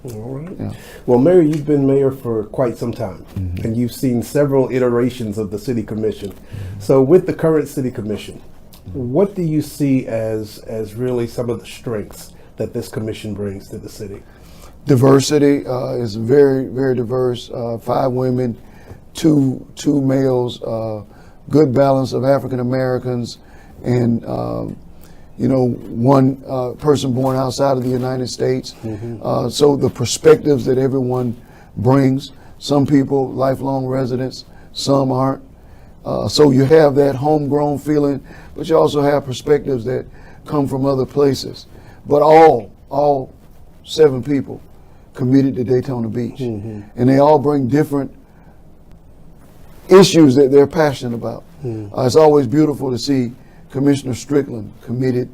All right. Yeah. Well, Mayor, you've been mayor for quite some time, and you've seen several iterations of the city commission. So, with the current city commission, what do you see as really some of the strengths that this commission brings to the city? Diversity is very, very diverse. 5 women, two males. Good balance of African Americans, and one person born outside of the United States. So the perspectives that everyone brings. Some people lifelong residents, some aren't. So you have that homegrown feeling, but you also have perspectives that come from other places. But all 7 people committed to Daytona Beach, and they all bring different issues that they're passionate about. It's always beautiful to see Commissioner Strickland committed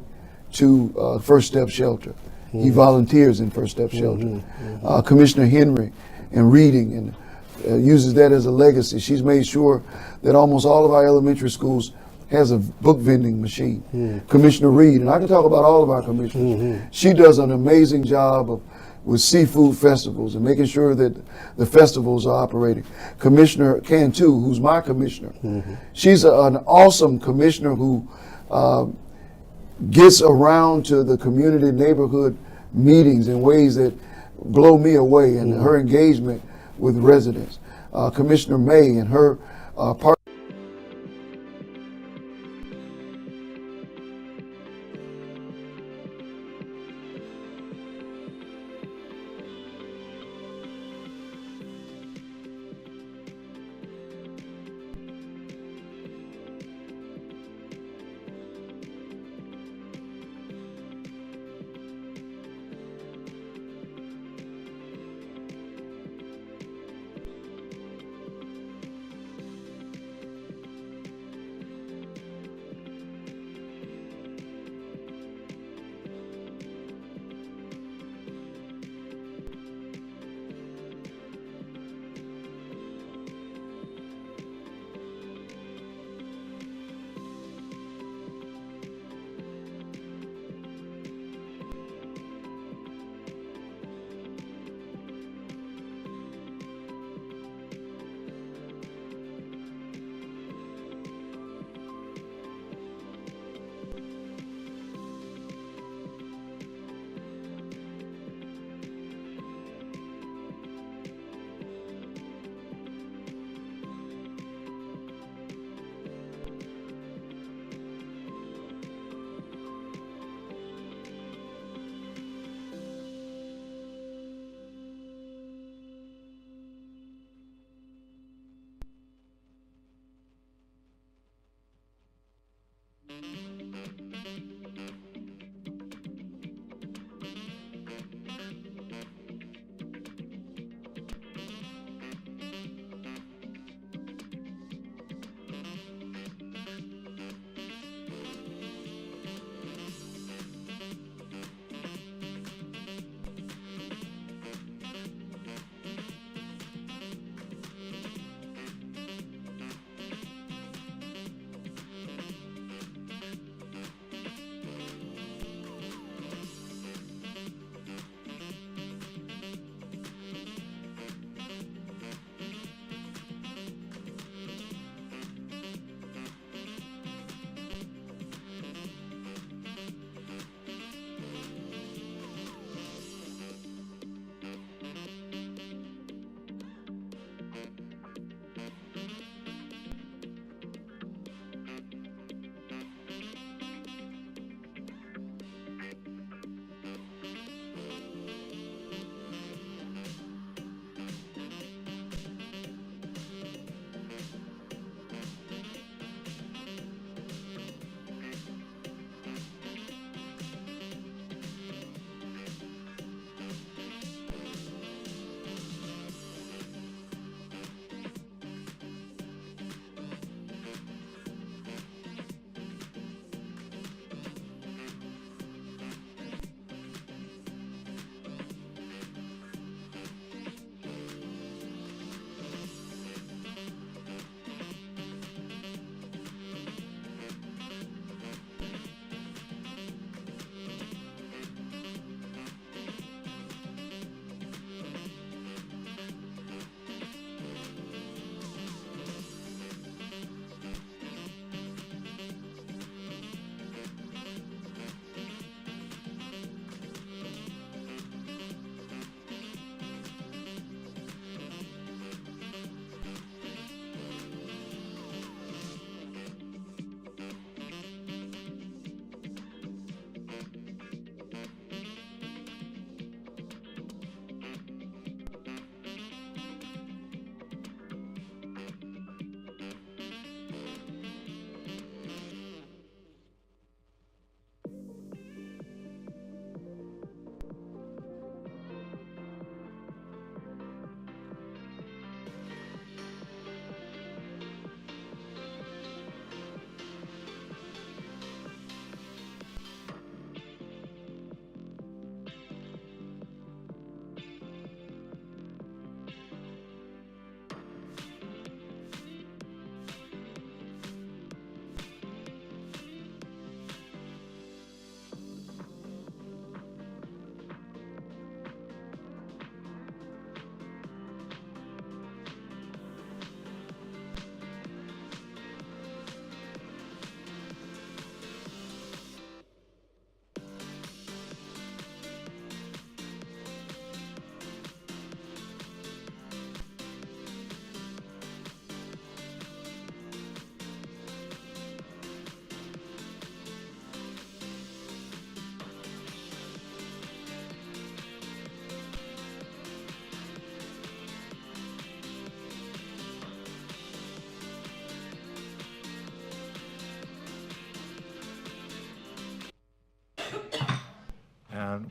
to First Step Shelter. He volunteers in First Step Shelter. Commissioner Henry and reading, and uses that as a legacy. She's made sure that almost all of our elementary schools has a book vending machine. Commissioner Reed, and I can talk about all of our commissioners. She does an amazing job with seafood festivals and making sure that the festivals are operating. Commissioner Cantu, who's my commissioner, she's an awesome commissioner who gets around to the community neighborhood meetings in ways that blow me away, and her engagement with residents. Commissioner May and her part.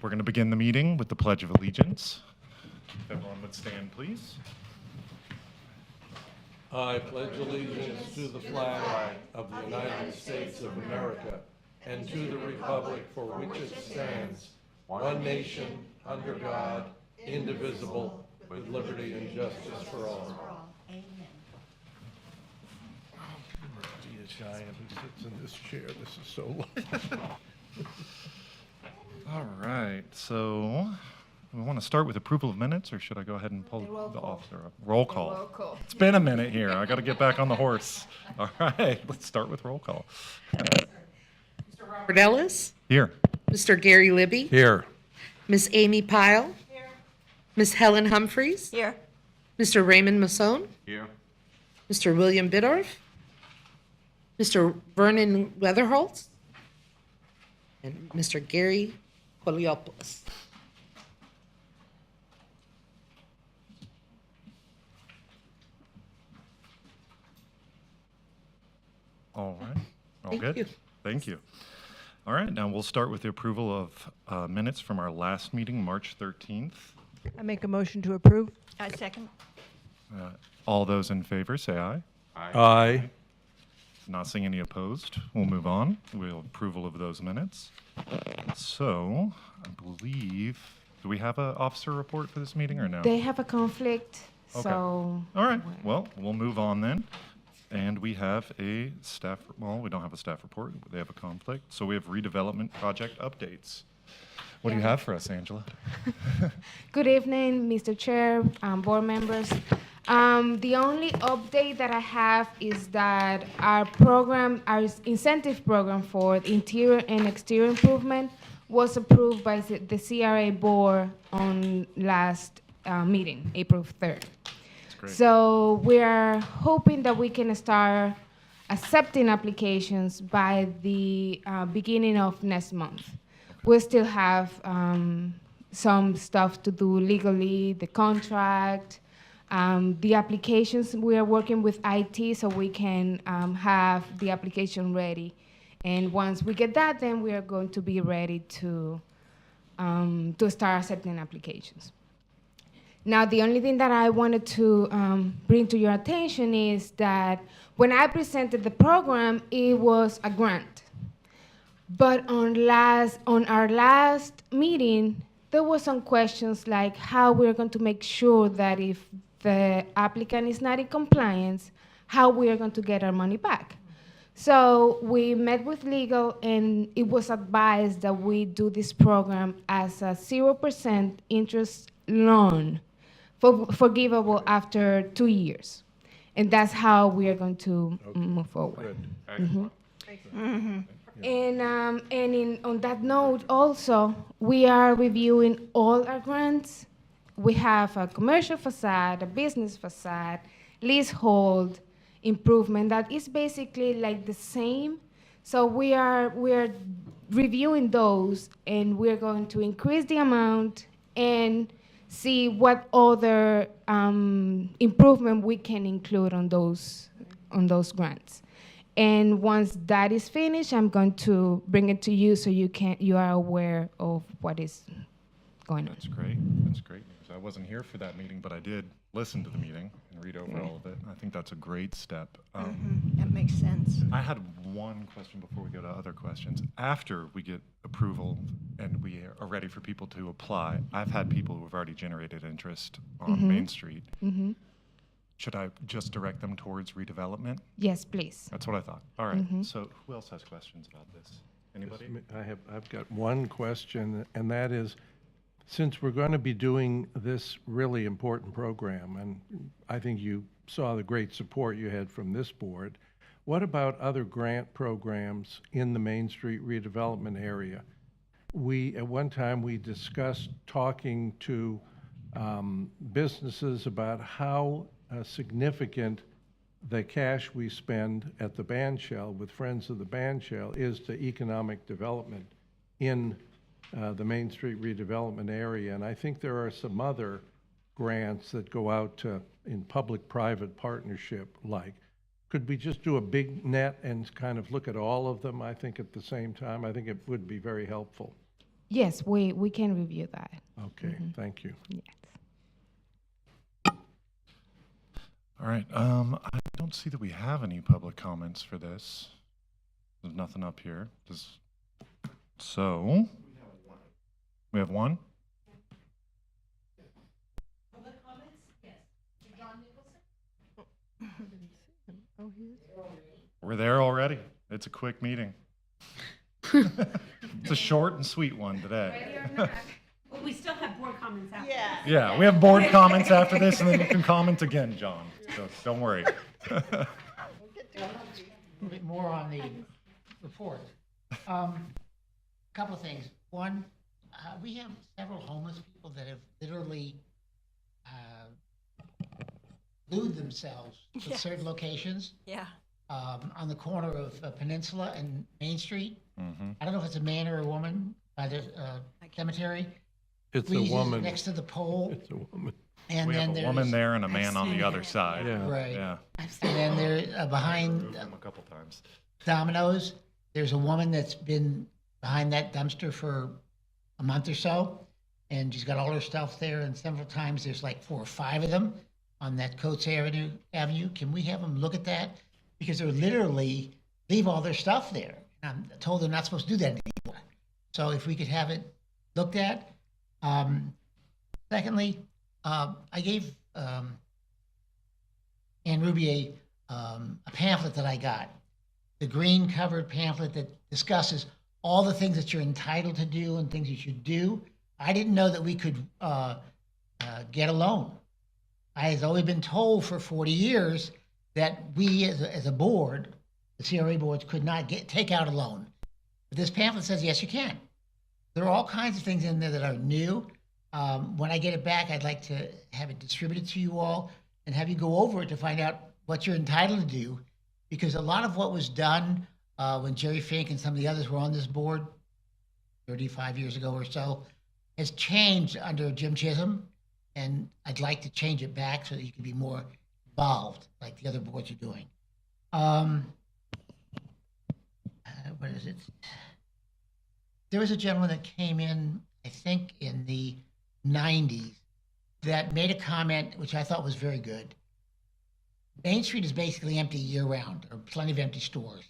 we're going to begin the meeting with the Pledge of Allegiance. If everyone would stand, please. I pledge allegiance to the flag of the United States of America and to the republic for which it stands, one nation, under God, indivisible, with liberty and justice for all. Be a giant who sits in this chair. This is so low. All right, so we want to start with approval of minutes, or should I go ahead and pull the officer up? Roll call. Roll call. It's been a minute here. I got to get back on the horse. All right, let's start with roll call. Robert Ellis, Here. Mr. Gary Libby, Here. Miss Amy Pyle, Miss Helen Humphreys, Here. Mr. Raymond Masson, Here. Mr. William Biddorf, Mr. Vernon Weatherholtz, and Mr. Gary Poliopoulos. All right. All Thank good? you. Thank you. All right, now we'll start with the approval of minutes from our last meeting, March 13th. I make a motion to approve. I second. All those in favor, say aye. Aye. Not seeing any opposed. We'll move on. We'll approval of those minutes. So, I believe, do we have an officer report for this meeting or no? They have a conflict, Okay. so. All right, well, we'll move on then. And we have a staff, well, we don't have a staff report. They have a conflict. So we have redevelopment project updates. What do you have for us, Angela? Good evening, Mr. Chair, board members. The only update that I have is that our program, our incentive program for interior and exterior improvement was approved by the CRA board on last meeting, April 3rd. Great. So we are hoping that we can start accepting applications by the beginning of next month. We still have some stuff to do legally, the contract, the applications. We are working with IT so we can have the application ready. And once we get that, then we are going to be ready to start accepting applications. Now, the only thing that I wanted to bring to your attention is that when I presented the program, it was a grant. But on our last meeting, there were some questions like how we're going to make sure that if the applicant is not in compliance, how we are going to get our money back. So we met with legal, and it was advised that we do this program as a 0% interest loan, forgivable after 2 years. And that's how we are going to move forward. And on that note, also, we are reviewing all our grants. We have a commercial facade, a business facade, leasehold improvement that is basically like the same. So we are reviewing those, and we're going to increase the amount and see what other improvement we can include on those grants. And once that is finished, I'm going to bring it to you so you are aware of what is going on. That's great. That's great news. I wasn't here for that meeting, but I did listen to the meeting and read over all of it. I think that's a great step. That makes sense. I had one question before we go to other questions. After we get approval and we are ready for people to apply, I've had people who have already generated interest on Main Street. Should I just direct them towards redevelopment? Yes, please. That's what I thought. All right. So who else has questions about this? Anybody? I've got one question, and that is, since we're going to be doing this really important program, and I think you saw the great support you had from this board, what about other grant programs in the Main Street redevelopment area? At one time, we discussed talking to businesses about how significant the cash we spend at the bandshell with Friends of the Bandshell is to economic development in the Main Street redevelopment area. And I think there are some other grants that go out to in public-private partnership like. Could we just do a big net and kind of look at all of them, I think, at the same time? I think it would be very helpful. Yes, we can review that. Okay, thank you. Yes. All right, I don't see that we have any public comments for this. There's nothing up here. So, we have one? We're there already. It's a quick meeting. It's a short and sweet one today. But we still have board comments after. Yeah, we have board comments after this, and then you can comment again, John. So don't worry. A bit more on the report. Couple of things. One, we have several homeless people that have literally lewd themselves at certain locations. Yeah. On the corner of Peninsula and Main Street. Mhm. I don't know if it's a man or a woman by the cemetery. It's a Squeezes woman. Next to the pole. It's a woman. And We then have a there's, woman there and a I've man on seen the it. other side. Yeah. Right. Yeah. And then there, behind Moved them a couple times. Domino's, there's a woman that's been behind that dumpster for a month or so, and she's got all her stuff there, and several times there's like 4 or 5 of them on that Coates Avenue. Can we have them look at that? Because they're literally leave all their stuff there. I'm told they're not supposed to do that anymore. So if we could have it looked at. Secondly, I gave Ann Ruby a pamphlet that I got, the green covered pamphlet that discusses all the things that you're entitled to do and things you should do. I didn't know that we could get a loan. I has always been told for 40 years that we as a board, the CRA boards, could not take out a loan. But this pamphlet says, yes, you can. There are all kinds of things in there that are new. When I get it back, I'd like to have it distributed to you all and have you go over it to find out what you're entitled to do. Because a lot of what was done when Jerry Fink and some of the others were on this board 35 years ago or so has changed under Jim Chisholm. And I'd like to change it back so that you can be more involved like the other boards are doing. What is it? There was a gentleman that came in, I think in the 90s, that made a comment which I thought was very good. Main Street is basically empty year-round, or plenty of empty stores.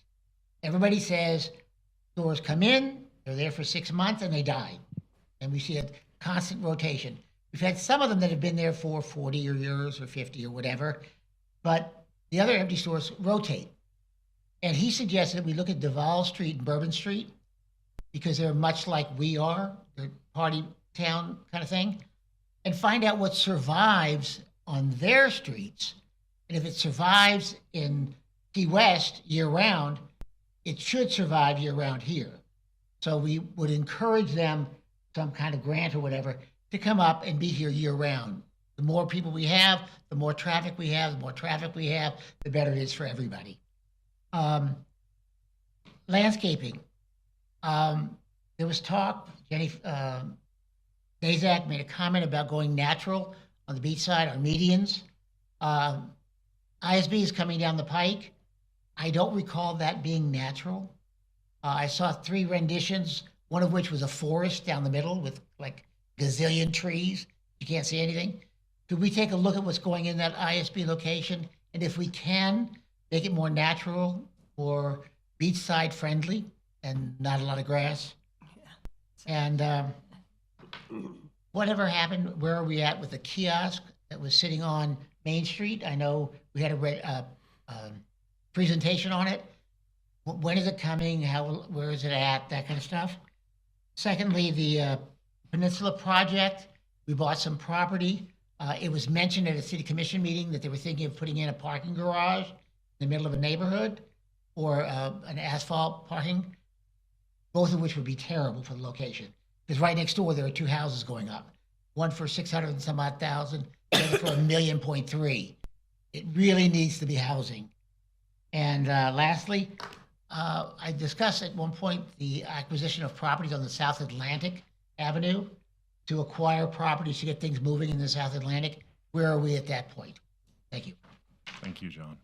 Everybody says stores come in, they're there for 6 months, and they die. And we see a constant rotation. We've had some of them that have been there for 40 years or 50 or whatever, but the other empty stores rotate. And he suggested we look at Duval Street and Bourbon Street because they're much like we are, they're party town kind of thing, and find out what survives on their streets. And if it survives in Key West year-round, it should survive year-round here. So we would encourage them, some kind of grant or whatever, to come up and be here year-round. The more people we have, the more traffic we have, the better it is for everybody. Landscaping. There was talk, Jenny Nazak made a comment about going natural on the beachside, our medians. ISB is coming down the pike. I don't recall that being natural. I saw 3 renditions, one of which was a forest down the middle with like gazillion trees. You can't see anything. Could we take a look at what's going in that ISB location? And if we can, make it more natural or beachside friendly and not a lot of grass? And whatever happened, where are we at with the kiosk that was sitting on Main Street? I know we had a presentation on it. When is it coming? Where is it at? That kind of stuff. Secondly, the Peninsula project, we bought some property. It was mentioned at a city commission meeting that they were thinking of putting in a parking garage in the middle of a neighborhood or an asphalt parking, both of which would be terrible for the location. Because right next door, there are 2 houses going up, one for 600 and some odd thousand, the other for $1.3 million. It really needs to be housing. And lastly, I discussed at one point the acquisition of properties on the South Atlantic Avenue to acquire properties to get things moving in the South Atlantic. Where are we at that point? Thank you. Thank you, John.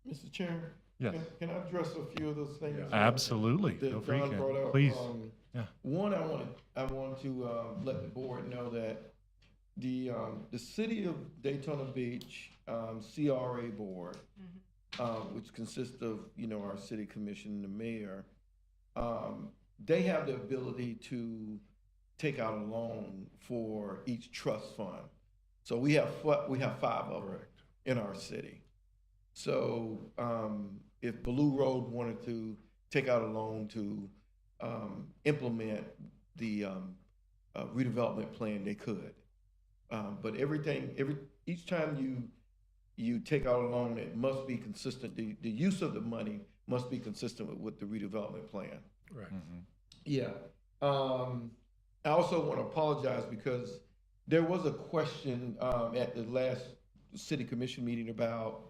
Mr. Chairman? Yes. Can I address a few of those things? Absolutely. That Feel free, John Ken. brought up? Please. Yeah. One, I want to let the board know that the City of Daytona Beach CRA board, which consists of, our city commission and the mayor, they have the ability to take out a loan for each trust fund. So we have 5 of them in our city. So if Blue Road wanted to take out a loan to implement the redevelopment plan, they could. But each time you take out a loan, it must be consistent. The use of the money must be consistent with the redevelopment plan. Right. Yeah. I also want to apologize because there was a question at the last city commission meeting about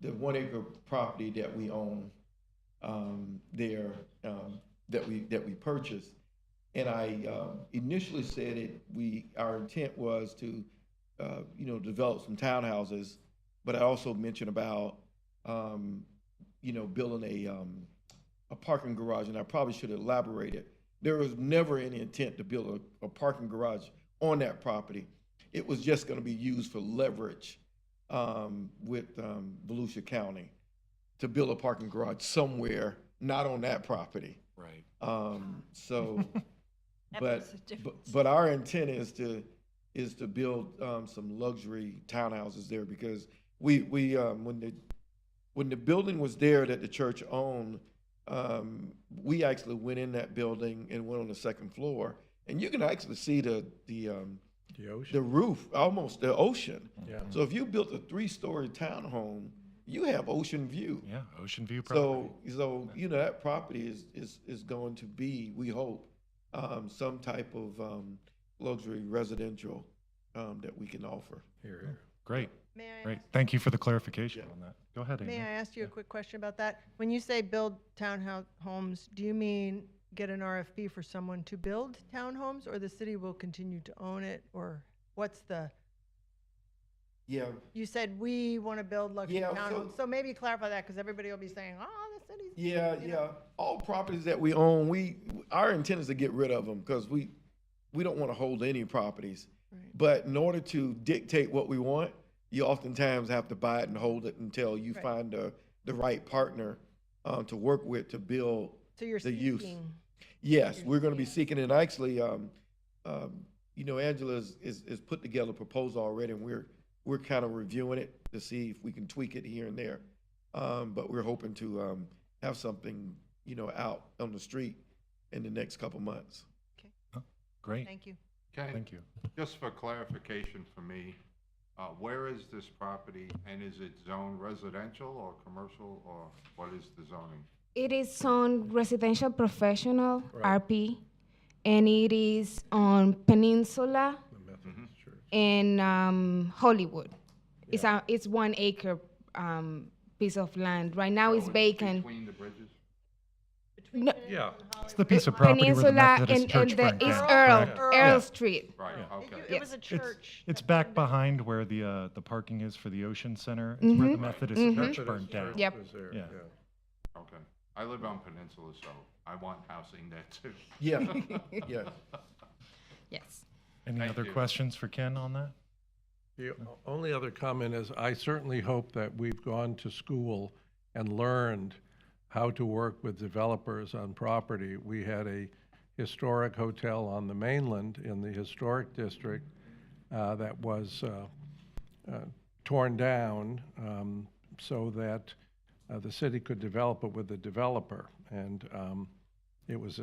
the 1 acre property that we own there, that we purchased. And I initially said our intent was to develop some townhouses, but I also mentioned about building a parking garage, and I probably should have elaborated. There was never any intent to build a parking garage on that property. It was just going to be used for leverage with Volusia County to build a parking garage somewhere, not on that property. Right. So, That makes a difference. but our intent is to build some luxury townhouses there, because we when the building was there that the church owned, we actually went in that building and went on the second floor, and you can actually see the ocean. the roof, almost the ocean. Yeah. So if you built a 3-story townhome, you have ocean view. Yeah, ocean view property. So that property is going to be, we hope, some type of luxury residential that we can offer. Here. Great, May I great. ask- Thank you for the clarification on that. Go ahead, Amy. May I ask you a quick question about that? When you say build townhomes, do you mean get an RFP for someone to build townhomes, or the city will continue to own it, or what's the? Yeah. You said we want to build luxury Yeah, townhomes, so maybe clarify that, because everybody will be saying, oh, the city's. Yeah. All properties that we own, our intent is to get rid of them, because we don't want to hold any properties. Right. But in order to dictate what we want, you oftentimes have to buy it and hold it until you Right. find the right partner to work with to build So you're the use. seeking. Yes, we're going to be seeking, and actually, Angela is put together a proposal already, and we're kind of reviewing it to see if we can tweak it here and there. But we're hoping to have something, out on the street in the next couple months. Great, Thank you. Okay, thank you. just for clarification for me, where is this property, and is it zoned residential or commercial, or what is the zoning? It is on residential professional, Right. RP, and it is on Peninsula The Methodist Church. and Hollywood. It's 1 acre piece of land. Right now it's So vacant. Between the bridges? No, Yeah. It's the piece of property where the Peninsula Methodist and Church the burned it's down. Earl correct? Earl Yeah. Street. Right, It okay. was a It's, church. it's that back burned down. behind where the parking is for the Ocean Center. It's where the Methodist Church Methodist burned down. Church Yep. was there, Yeah. Okay. I live on Peninsula, so I want housing there too. Yeah, yeah. Yes. Any Thank other you. questions for Ken on that? The only other comment is, I certainly hope that we've gone to school and learned how to work with developers on property. We had a historic hotel on the mainland in the historic district that was torn down so that the city could develop it with the developer. And it was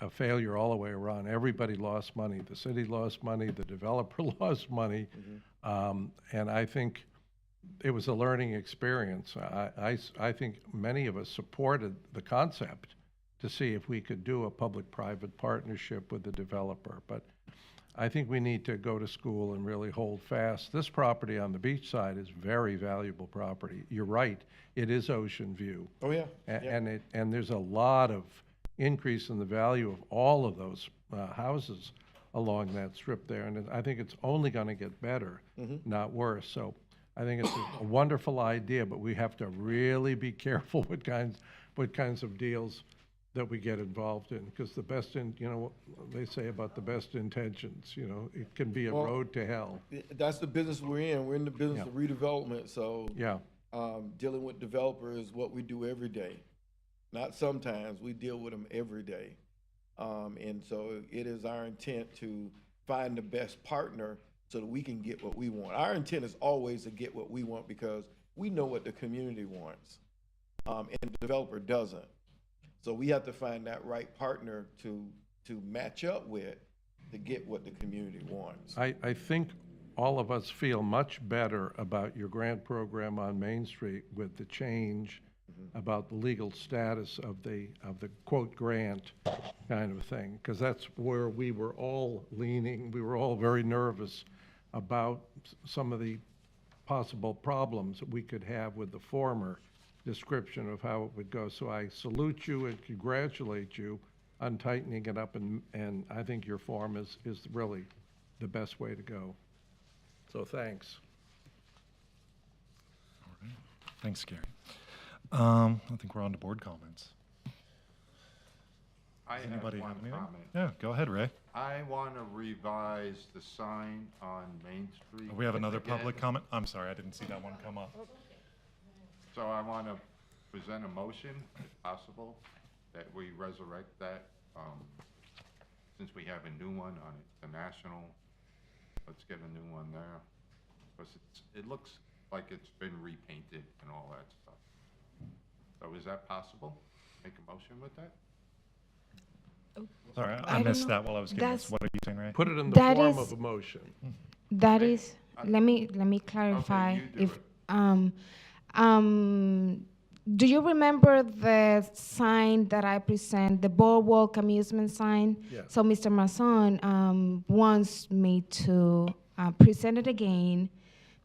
a failure all the way around. Everybody lost money. The city lost money, the developer lost money. And I think it was a learning experience. I think many of us supported the concept to see if we could do a public-private partnership with the developer. But I think we need to go to school and really hold fast. This property on the beachside is very valuable property. You're right, it is ocean view. Oh, yeah. And there's a lot of increase in the value of all of those houses along that strip there. And I think it's only going to get better, not worse. So I think it's a wonderful idea, but we have to really be careful what kinds of deals that we get involved in, because the best you know, what they say about the best intentions, you know, it can be a Well, road to hell. That's the business we're in. We're in the business Yeah. of redevelopment, so. Yeah. Dealing with developers is what we do every day. Not sometimes, we deal with them every day. And so it is our intent to find the best partner so that we can get what we want. Our intent is always to get what we want because we know what the community wants, and the developer doesn't. So we have to find that right partner to match up with to get what the community wants. I think all of us feel much better about your grant program on Main Street with the change about the legal status of the quote grant kind of thing, because that's where we were all leaning. We were all very nervous about some of the possible problems that we could have with the former description of how it would go. So I salute you and congratulate you on tightening it up, and I think your form is really the best way to go. So thanks. All right. Thanks, Gary. I think we're on to board comments. I Does anybody have have one anything? comment. Yeah, go ahead, Ray. I want to revise the sign on Main Street. We have another again. public comment. I'm sorry, I didn't see that one come up. So I want to present a motion, if possible, that we resurrect that, since we have a new one on the national. Let's get a new one there, because it looks like it's been repainted and all that stuff. So is that possible? Make a motion with that? Sorry, I I don't missed know. that while I was getting this. That's- What are you saying, Ray? Put it in the That form is- of a motion. That is, let me clarify. you do If, it. do you remember the sign that I present, the boardwalk amusement sign? Yes. So Mr. Masson wants me to present it again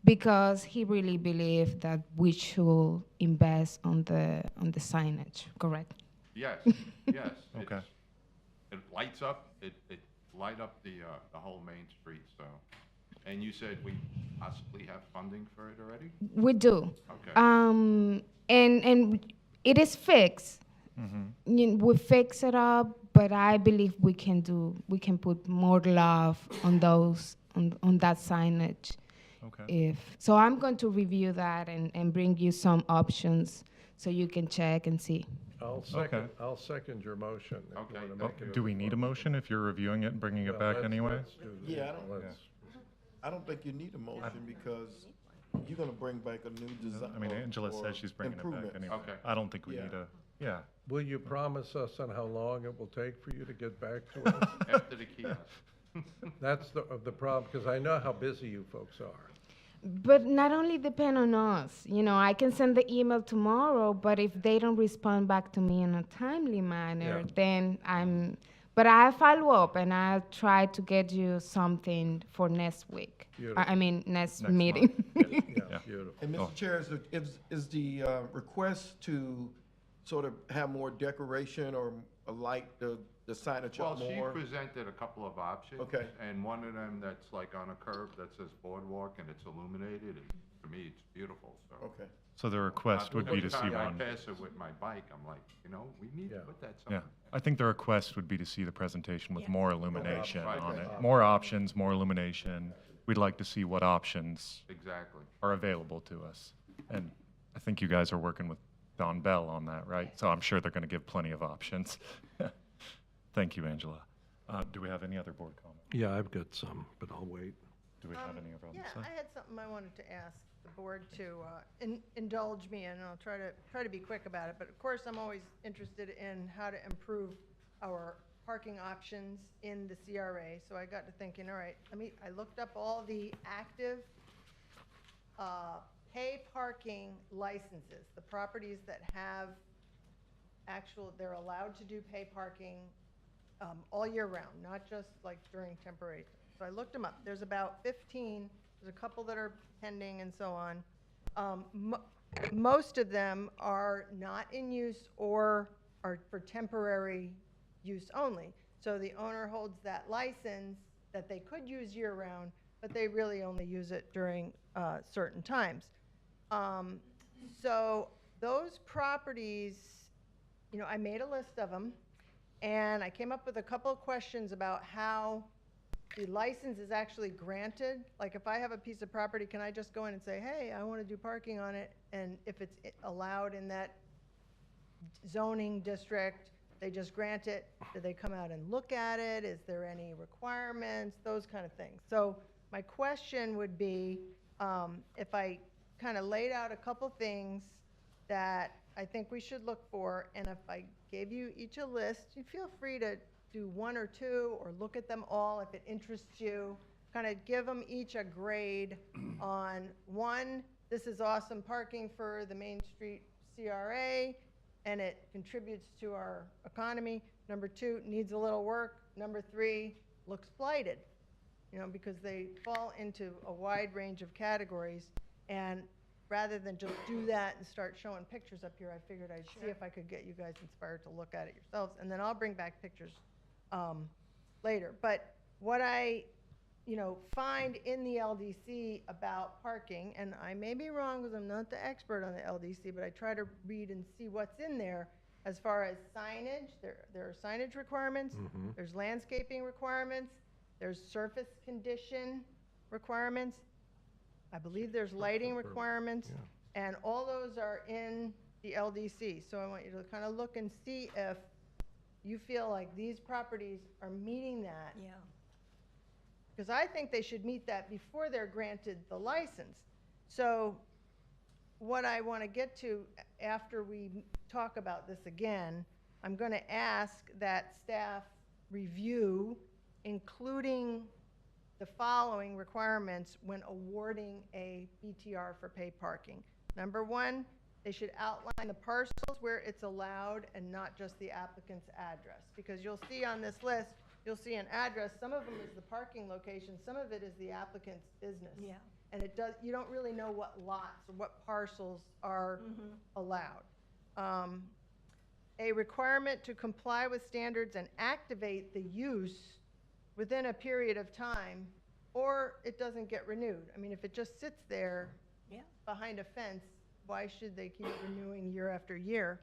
because he really believed that we should invest on the signage, correct? Yes, yes. Okay. It lights up, it light up the whole Main Street, so. And you said we possibly have funding for it already? We do. Okay. And it is fixed. We fix it up, but I believe we can put more love on on that signage. Okay. So I'm going to review that and bring you some options so you can check and see. I'll second your motion. if you Okay. wanna Oh, make it do we need a motion if you're reviewing it and bringing it back Let's- anyway? let's do that. Yeah, I don't- Let's- I don't think you need a motion because you're gonna bring back a new design. I mean, Angela or says she's bringing it back improvements. anyway. Okay. I don't think we Yeah. need a, yeah. Will you promise us on how long it will take for you to get back to us? After the kiosk. That's the problem, because I know how busy you folks are. But not only depend on us, I can send the email tomorrow, but if they don't respond back to me in a timely manner, Yeah. then but I'll follow up and I'll try to get you something for next week. I mean, next Next meeting. Yeah, Yeah. beautiful. And Oh. Mr. Chair, is the request to sort of have more decoration or light the signage Well, up she more? presented a couple of options. Okay. And one of them that's like on a curve that says boardwalk and it's illuminated, and to me, it's beautiful, so. Okay. So the request would be to see Every time one. I pass it with my bike, I'm like, we need to Yeah. put that Yeah, somewhere. I think the request would be to see the presentation with more illumination Right. on it. More options, more illumination. We'd like to see what options Exactly. are available to us. And I think you guys are working with Don Bell on that, right? So I'm sure they're going to give plenty of options. Thank you, Angela. Do we have any other board comments? Yeah, I've got some, but I'll wait. Do we have any other on Yeah, this side? I had something I wanted to ask the board to indulge me in, and I'll try to be quick about it. But of course, I'm always interested in how to improve our parking options in the CRA. So I got to thinking, all right, I looked up all the active pay parking licenses, the properties that have they're allowed to do pay parking all year round, not just like during temporary. So I looked them up. There's about 15. There's a couple that are pending and so on. Most of them are not in use or are for temporary use only. So the owner holds that license that they could use year round, but they really only use it during certain times. So those properties I made a list of them, and I came up with a couple of questions about how the license is actually granted. Like, if I have a piece of property, can I just go in and say, hey, I want to do parking on it? And if it's allowed in that zoning district, they just grant it? Do they come out and look at it? Is there any requirements? Those kind of things. So my question would be, if I kind of laid out a couple things that I think we should look for, and if I gave you each a list, you feel free to do one or two or look at them all if it interests you. Kind of give them each a grade on: one, this is awesome parking for the Main Street CRA, and it contributes to our economy. Number two, needs a little work. Number three, looks blighted, because they fall into a wide range of categories. And rather than just do that and start showing pictures up here, I figured I'd see if I could get you guys inspired to look at it yourselves, and then I'll bring back pictures later. But what I find in the LDC about parking, and I may be wrong because I'm not the expert on the LDC, but I try to read and see what's in there as far as signage. There are signage requirements, there's landscaping requirements, there's surface condition requirements, I believe there's lighting requirements, and all those are in the LDC. So I want you to kind of look and see if you feel like these properties are meeting that. Yeah. Because I think they should meet that before they're granted the license. So what I want to get to after we talk about this again, I'm going to ask that staff review, including the following requirements when awarding a BTR for paid parking. Number one, they should outline the parcels where it's allowed and not just the applicant's address. Because you'll see on this list, you'll see an address. Some of them is the parking location. Some of it is the applicant's business. Yeah. And you don't really know what lots or what parcels are allowed. A requirement to comply with standards and activate the use within a period of time, or it doesn't get renewed. I mean, if it just sits there behind a fence, why should they keep renewing year after year?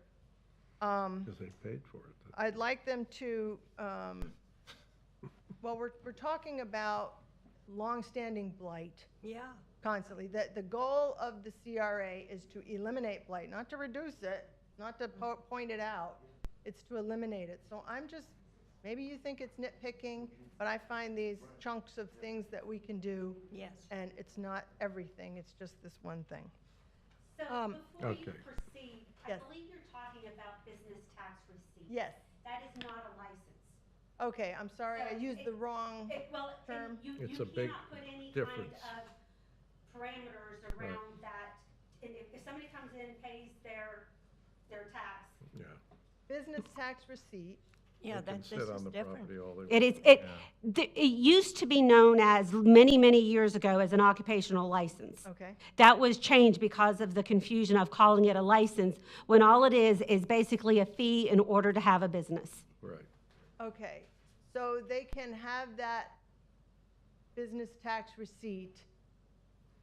Because they paid for it. I'd like them to, well, we're talking about longstanding blight. Yeah. Constantly. The goal of the CRA is to eliminate blight, not to reduce it, not to point it out. It's to eliminate it. So I'm just, maybe you think it's nitpicking, but I find these chunks of things that we can do. Yes. And it's not everything, it's just this one thing. So before you Okay. proceed, I Yes. believe you're talking about business tax receipts. Yes. That is not a license. Okay, I'm sorry, I So used the wrong Well, term. you It's a big cannot put any kind difference. of parameters around that. And if somebody comes in and pays their tax. Yeah. Business tax receipt. Yeah, They can sit on the property all they want. It is, it used to be known as, many years ago, as an occupational license. Okay. That was changed because of the confusion of calling it a license, when all it is basically a fee in order to have a business. Right. Okay, so they can have that business tax receipt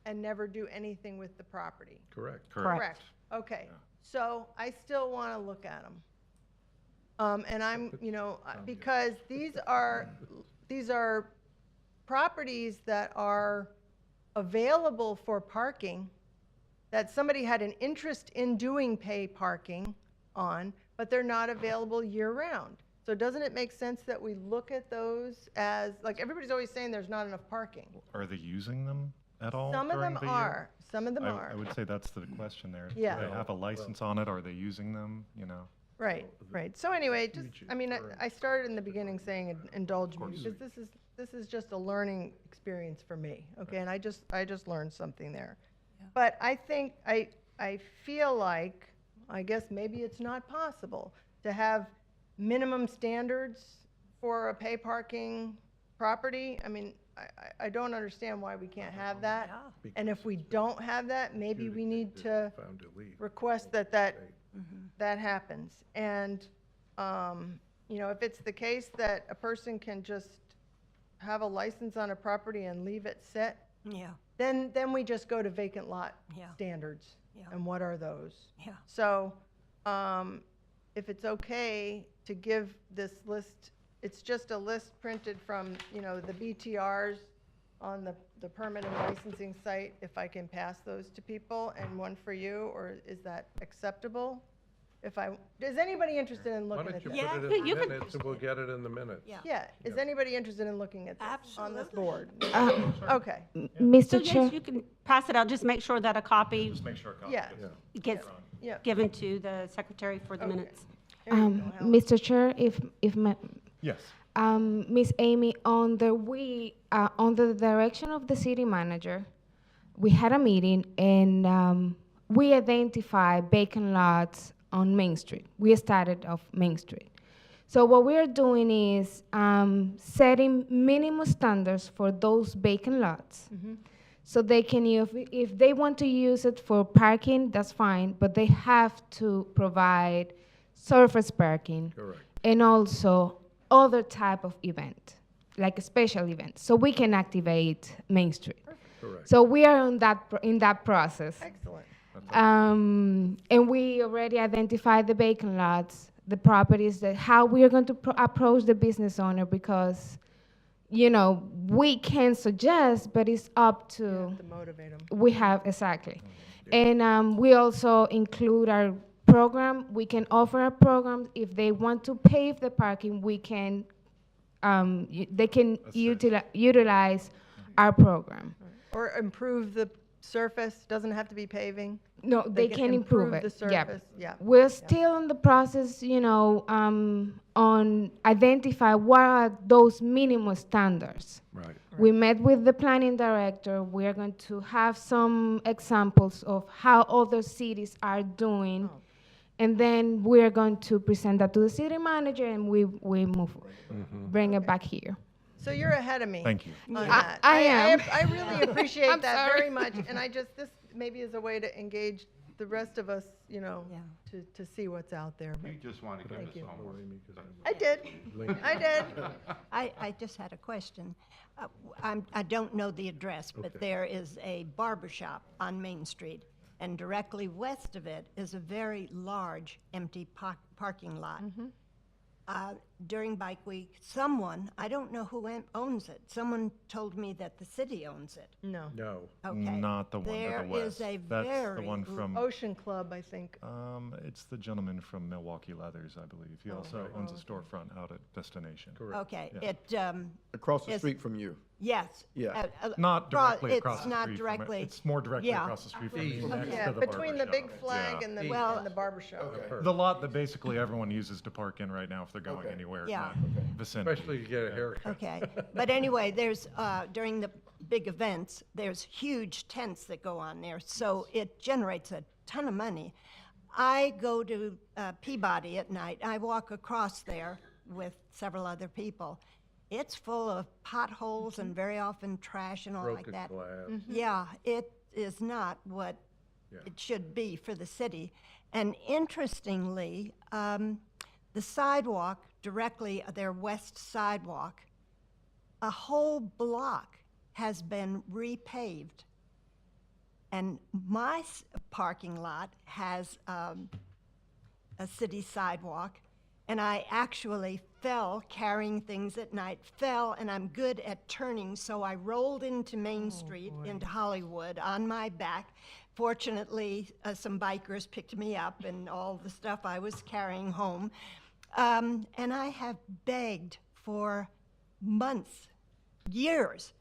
and never do anything with the property? Correct. Correct. Okay, so I still want to look at them. And I'm, because these are properties that are available for parking, that somebody had an interest in doing pay parking on, but they're not available year-round. So doesn't it make sense that we look at those as, like, everybody's always saying there's not enough parking. Are they using them at all Some of during them the year? are, some of them I are. would say that's the question there. Yeah. Do they have a license on it? Are they using them, Right, right. So anyway, just, I mean, I started in the beginning saying indulge me, because this is just a learning experience for me, okay? And I just learned something there. But I think, I feel like, I guess maybe it's not possible to have minimum standards for a pay parking property. I mean, I don't understand why we can't have that. And if we don't have that, maybe we need to request that happens. And, if it's the case that a person can just have a license on a property and leave it sit, then we just go to vacant lot standards. And what are those? So, if it's okay to give this list, it's just a list printed from, you know, the BTRs on the permit and licensing site, if I can pass those to people, and one for you, or is that acceptable? Is anybody interested in Why looking don't at you that? put it in the minutes and we'll get it in the minutes? Yeah, is anybody interested in looking at this on this board? Okay, So Mr. Chair. yes, you can pass it out, just make sure that a copy Just make sure a copy yeah, gets yeah. given to the secretary for the minutes. There you go, Helen. Mr. Chair, if my, Yes. Miss Amy, under the direction of the city manager, we had a meeting and we identified vacant lots on Main Street. We started off Main Street. So what we're doing is setting minimum standards for those vacant lots. So they can, if they want to use it for parking, that's fine, but they have to provide surface parking. Correct. And also other type of event, like a special event, so we can activate Main Street. Correct. So we are in that process. Excellent. And we already identified the vacant lots, the properties, that how we are going to approach the business owner, because, you know, we can suggest, but it's up to, To motivate them. we have, exactly. And we also include our program. We can offer a program. If they want to pave the parking, we can, they can utilize our program. Or improve the surface, doesn't have to be paving. No, they can improve it. The Yeah. surface, yeah. We're still in the process, you know, on identify what are those minimum standards. Right. We met with the planning director. We are going to have some examples of how other cities are doing. And then we are going to present that to the city manager, and we move, bring it back here. So you're ahead of me. Thank you. On that. I am. I really appreciate I'm that sorry. very much, and this maybe is a way to engage the rest of us, you know, to see what's out there. But You just want to give us Thank you. homework. I did. I did. I just had a question. I don't know the address, but there is a barber shop on Main Street, and directly west of it is a very large empty parking lot. During Bike Week, someone, I don't know who owns it, someone told me that the city owns it. No. No. Okay. Not the one to the There west. is a That's the very one from, Ocean Club, I think. it's the gentleman from Milwaukee Leathers, I believe. He also owns a storefront out at Destination. Correct. Okay, Yeah. it, Across the Yes. street from you. yes. Yeah. Not directly across the street It's not from it. directly. It's more directly Yeah. across the street from me, next Yeah, to the between the barber big shop. flag Yeah. and the Well, and the barber shop. The lot that basically everyone uses to park in right now if they're going Okay. anywhere in Yeah. that vicinity. Especially to get a haircut. Okay, but anyway, there's, during the big events, there's huge tents that go on there, so it generates a ton of money. I go to Peabody at night, I walk across there with several other people. It's full of potholes and very often trash and all like Broken that. glass. Yeah, it is not what Yeah. it should be for the city. And interestingly, the sidewalk directly, their west sidewalk, a whole block has been repaved. And my parking lot has a city sidewalk, and I actually fell carrying things at night, and I'm good at turning, so I rolled into Main Street, into Hollywood, on my back. Fortunately, some bikers picked me up and all the stuff I was carrying home. And I have begged for months, years,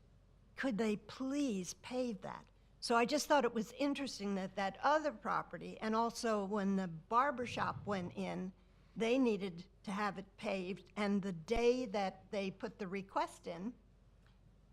could they please pave that? So I just thought it was interesting that that other property, and also when the barber shop went in, they needed to have it paved, and the day that they put the request in,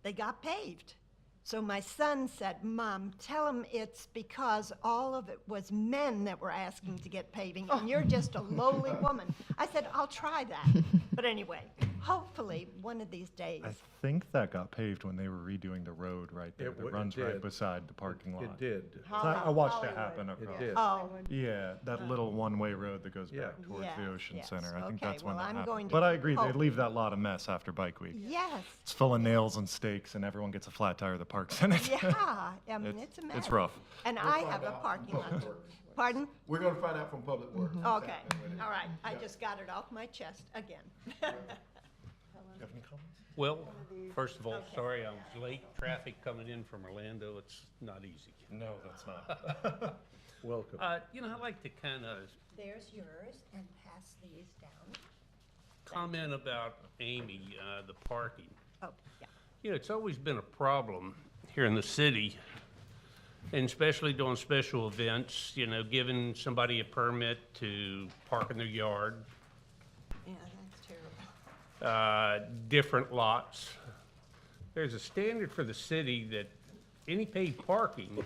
they got paved. So my son said, "Mom, tell him it's because all of it was men that were asking to get paving, and you're just a lowly woman." I said, "I'll try that." But anyway, hopefully, one of these days. I think that got paved when they were redoing the road right there that runs right did. beside the parking lot. It did. So I watched it happen across. did. Oh, Yeah, that little one-way road that goes Yeah. back towards Yes, the Ocean yes. Center. I think Okay, that's when well, that I'm happened. going to But I agree, they hope. leave that lot a mess after Bike Week. yes. It's full of nails and stakes, and everyone gets a flat tire that parks in it. Yeah, I mean, it's a mess. It's rough. And I have a parking lot. Pardon? We're gonna find out from Public Works. what's Okay, happening with it. all right. I just got it off my chest again. Do you have any comments? Well, first of all, sorry I was late. Traffic coming in from Orlando, it's not easy. No, that's not. Welcome. I'd like to kind of There's yours, and pass these down. comment about Amy, the parking. Oh, yeah. It's always been a problem here in the city, and especially during special events, giving somebody a permit to park in their yard, Yeah, that's terrible. different lots. There's a standard for the city that any paid parking,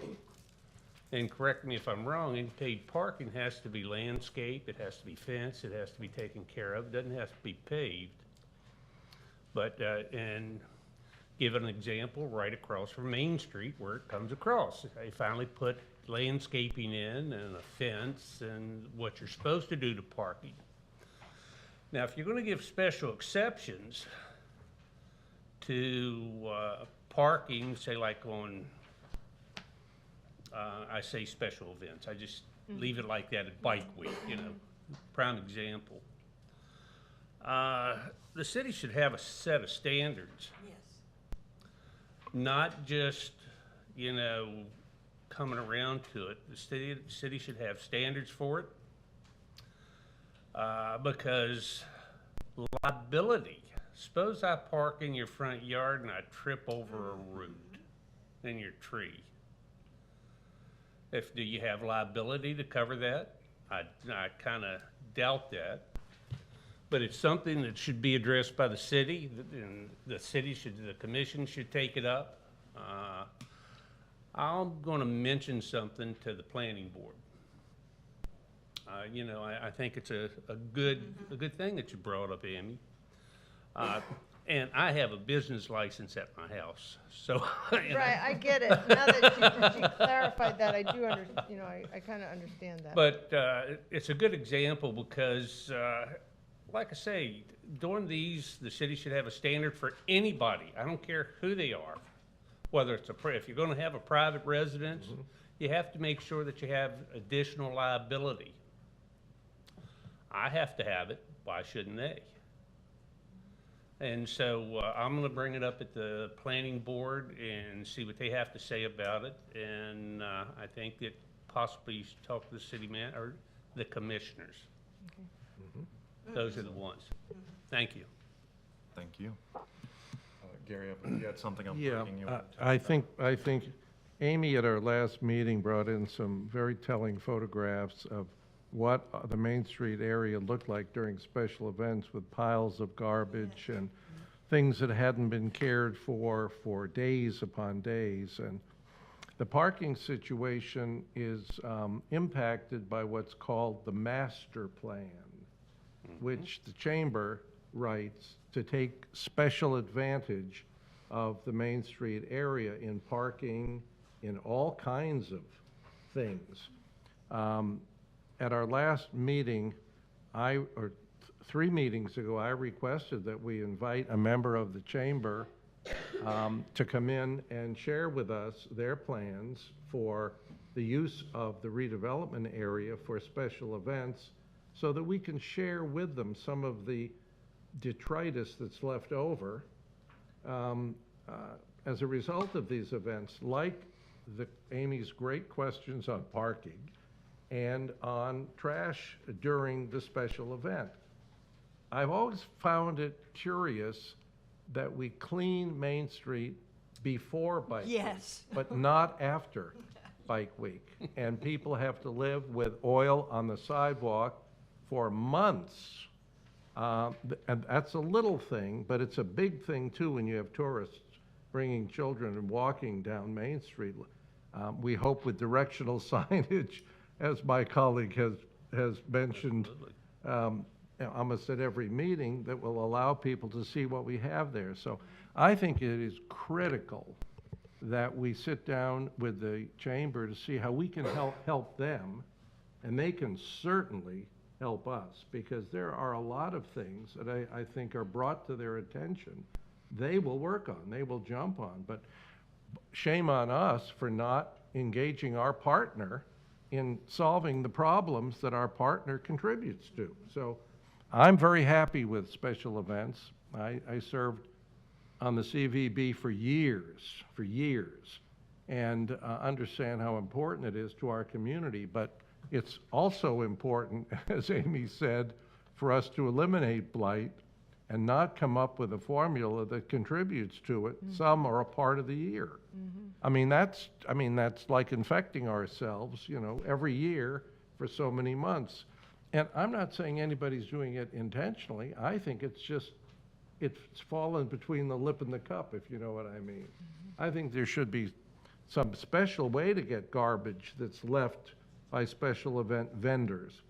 and correct me if I'm wrong, any paid parking has to be landscaped, it has to be fenced, it has to be taken care of, it doesn't have to be paved. But, and give an example, right across from Main Street where it comes across. They finally put landscaping in and a fence and what you're supposed to do to parking. Now, if you're gonna give special exceptions to parking, say like on, I say special events, I just leave it like that at Bike Week, prime example. The city should have a set of standards. Yes. Not just, coming around to it. The city should have standards for it. Because liability, suppose I park in your front yard and I trip over a root in your tree. Do you have liability to cover that? I kind of doubt that. But it's something that should be addressed by the city, and the commission should take it up. I'm going to mention something to the planning board. I think it's a good thing that you brought up, Amy. And I have a business license at my house, so. Right, I get it. Now that she clarified that, I do I kind of understand that. But it's a good example because, like I say, during these, the city should have a standard for anybody. I don't care who they are. Whether it's if you're going to have a private residence, you have to make sure that you have additional liability. I have to have it. Why shouldn't they? And so I'm going to bring it up at the planning board and see what they have to say about it. And I think that possibly you should talk to the city man or the commissioners. Those are the ones. Thank you. Thank you. Gary, you had something I'm Yeah, thinking you wanted to I think Amy at our last meeting brought in some very telling photographs of what the Main Street area looked like during special events with piles of garbage and things that hadn't been cared for days upon days. And the parking situation is impacted by what's called the master plan, which the chamber writes to take special advantage of the Main Street area in parking, in all kinds of things. At our last meeting, 3 meetings ago, I requested that we invite a member of the chamber to come in and share with us their plans for the use of the redevelopment area for special events so that we can share with them some of the detritus that's left over as a result of these events, like Amy's great questions on parking and on trash during the special event. I've always found it curious that we clean Main Street before Bike Week, Yes. but not after Bike Week. And people have to live with oil on the sidewalk for months. And that's a little thing, but it's a big thing too when you have tourists bringing children and walking down Main Street. We hope with directional signage, as my colleague has mentioned, almost at every meeting that will allow people to see what we have there. So I think it is critical that we sit down with the chamber to see how we can help them, and they can certainly help us, because there are a lot of things that I think are brought to their attention they will work on, they will jump on. But shame on us for not engaging our partner in solving the problems that our partner contributes to. So I'm very happy with special events. I served on the CVB for years, and understand how important it is to our community. But it's also important, as Amy said, for us to eliminate blight and not come up with a formula that contributes to it. Some are a part of the year. I mean, that's like infecting ourselves, every year for so many months. And I'm not saying anybody's doing it intentionally. I think it's fallen between the lip and the cup, if you know what I mean. I think there should be some special way to get garbage that's left by special event vendors.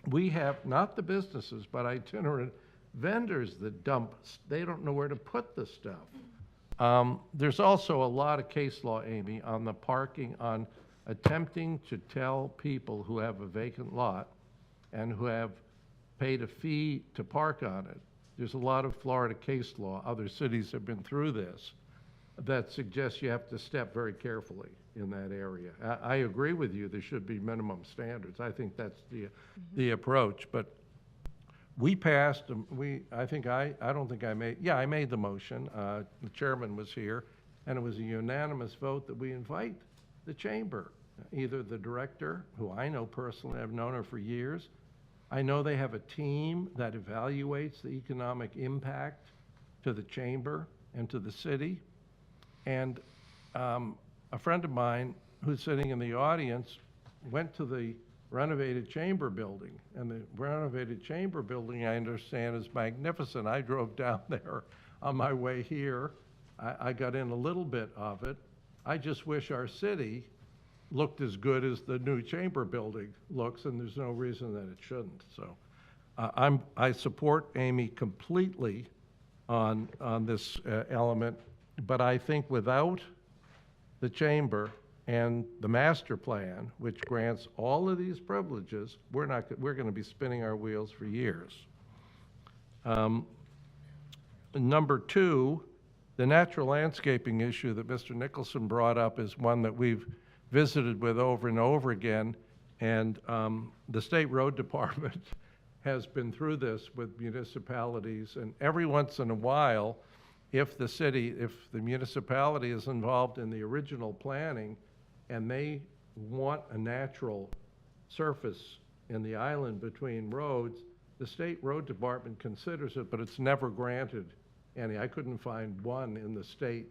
We have, not the businesses, but itinerant vendors that dump, they don't know where to put the stuff. There's also a lot of case law, Amy, on the parking, on attempting to tell people who have a vacant lot and who have paid a fee to park on it. There's a lot of Florida case law, other cities have been through this, that suggests you have to step very carefully in that area. I agree with you, there should be minimum standards. I think that's the approach. But we passed, I made the motion. The chairman was here, and it was a unanimous vote that we invite the chamber, either the director, who I know personally, I've known her for years. I know they have a team that evaluates the economic impact to the chamber and to the city. And a friend of mine who's sitting in the audience went to the renovated chamber building, and the renovated chamber building, I understand, is magnificent. I drove down there on my way here. I got in a little bit of it. I just wish our city looked as good as the new chamber building looks, and there's no reason that it shouldn't. So I support Amy completely on this element, but I think without the chamber and the master plan, which grants all of these privileges, we're going to be spinning our wheels for years. Number two, the natural landscaping issue that Mr. Nicholson brought up is one that we've visited with over and over again, and the State Road Department has been through this with municipalities, and every once in a while, if the municipality is involved in the original planning and they want a natural surface in the island between roads, the State Road Department considers it, but it's never granted any. I couldn't find one in the state,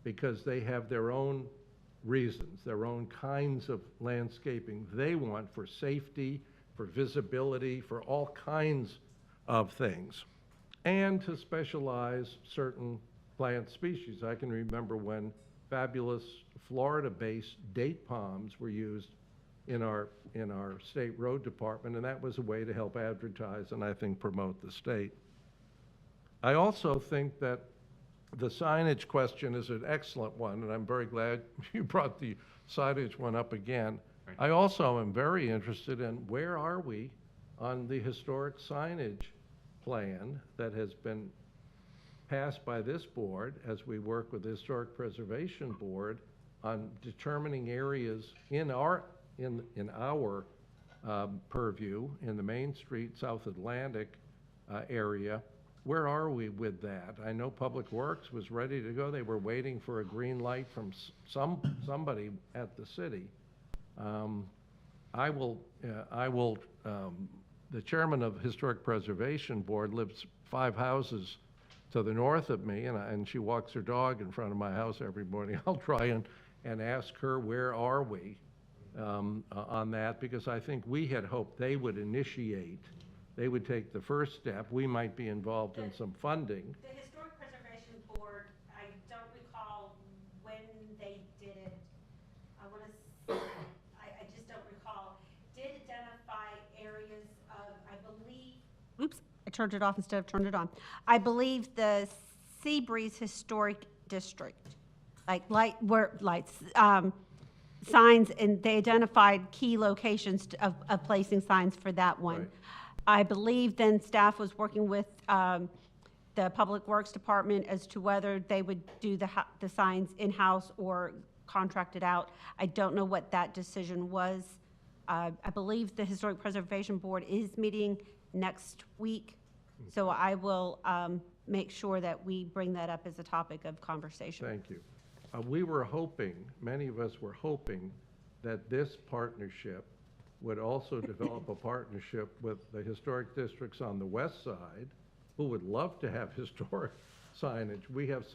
because they have their own reasons, their own kinds of landscaping they want for safety, for visibility, for all kinds of things, and to specialize certain plant species. I can remember when fabulous Florida-based date palms were used in our state road department, and that was a way to help advertise and I think promote the state. I also think that the signage question is an excellent one, and I'm very glad you brought the signage one up again. I also am very interested in where are we on the historic signage plan that has been passed by this board as we work with the Historic Preservation Board on determining areas in our purview in the Main Street, South Atlantic area. Where are we with that? I know Public Works was ready to go. They were waiting for a green light from somebody at the city. The chairman of Historic Preservation Board lives 5 houses to the north of me, and she walks her dog in front of my house every morning. I'll try and ask her, where are we on that? Because I think we had hoped they would initiate, they would take the first step. We might be involved in some funding. The Historic Preservation Board, I don't recall when they did it. I just don't recall. Did identify areas of, I believe, turned it off instead of turned it on. I believe the Seabreeze Historic District, like lights, signs, and they identified key locations of placing signs for that one. Right. I believe then staff was working with the Public Works Department as to whether they would do the signs in-house or contract it out. I don't know what that decision was. I believe the Historic Preservation Board is meeting next week, so I will make sure that we bring that up as a topic of conversation. Thank you. We were hoping, many of us were hoping, that this partnership would also develop a partnership with the historic districts on the west side, who would love to have historic signage. We have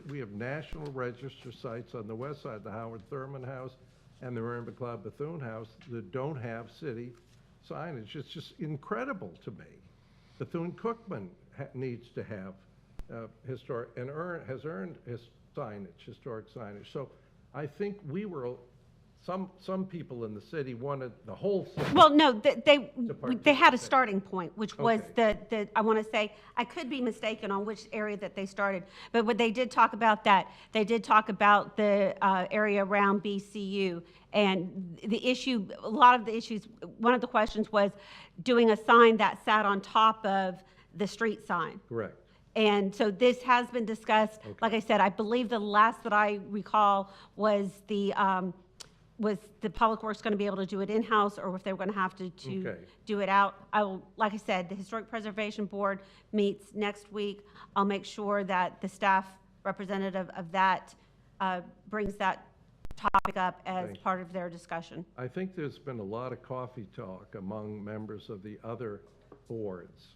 we have National Register sites on the west side, the Howard Thurman House and the Marin McLeod Bethune House, that don't have city signage. It's just incredible to me. Bethune-Cookman needs to have historic, and has earned historic signage. So I think some people in the city wanted the whole city. Well, no, they had a starting point, which was Okay. I want to say, I could be mistaken on which area that they started, but when they did talk about that, they did talk about the area around BCU, and the issue, a lot of the issues, one of the questions was doing a sign that sat on top of the street sign. Correct. And so this has been discussed. Okay. Like I said, I believe the last that I recall was the Public Works going to be able to do it in-house, or if they were going to have to Okay. do it out. I will, like I said, the Historic Preservation Board meets next week. I'll make sure that the staff representative of that brings that topic up as Thank you. part of their discussion. I think there's been a lot of coffee talk among members of the other boards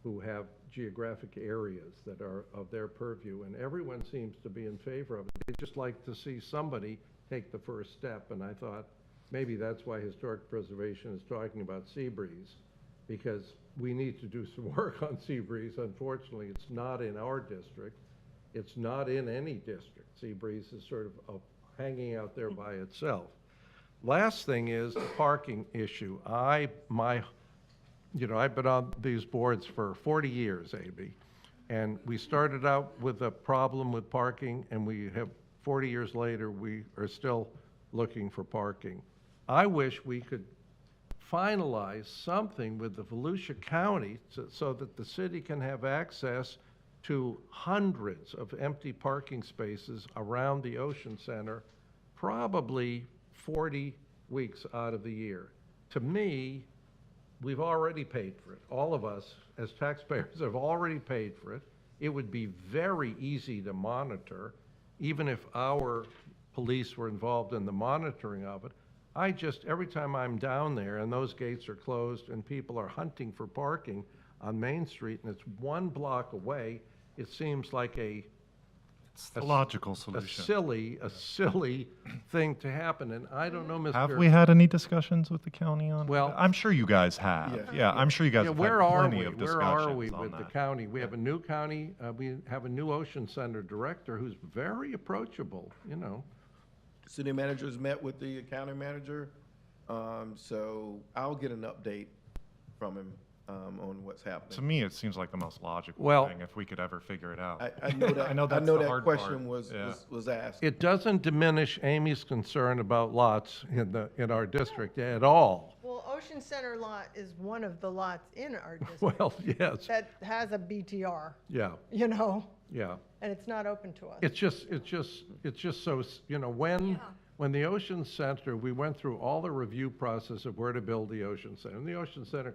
who have geographic areas that are of their purview, and everyone seems to be in favor of it. They just like to see somebody take the first step, and I thought maybe that's why Historic Preservation is talking about Seabreeze, because we need to do some work on Seabreeze. Unfortunately, it's not in our district. It's not in any district. Seabreeze is sort of hanging out there by itself. Last thing is the parking issue. I've been on these boards for 40 years, A.B., and we started out with a problem with parking, and 40 years later, we are still looking for parking. I wish we could finalize something with the Volusia County so that the city can have access to hundreds of empty parking spaces around the Ocean Center, probably 40 weeks out of the year. To me, we've already paid for it. All of us, as taxpayers, have already paid for it. It would be very easy to monitor, even if our police were involved in the monitoring of it. Every time I'm down there and those gates are closed and people are hunting for parking on Main Street and it's 1 block away, it seems like It's the logical solution. a silly thing to happen. And I don't know, Mr. Have we had any discussions with the county on? Well- I'm sure you guys have. Yeah, I'm sure you guys Yeah, have where had are plenty we? of Where discussions are we on with the that. county? We have a new county, we have a new Ocean Center director who's very approachable, City manager's met with the county manager, so I'll get an update from him on what's To happening. me, it seems like the most logical Well- thing if we could ever figure it out. I know that, I know I that's know the that hard question part. Yeah. was asked. It doesn't diminish Amy's concern about lots in our district at all. Well, Ocean Center lot is one of the lots in our district Well, yes, that has a BTR, yeah, yeah. and it's not open to us. It's just so, when the Ocean Center, we went through all the review process of where to build the Ocean Center. And the Ocean Center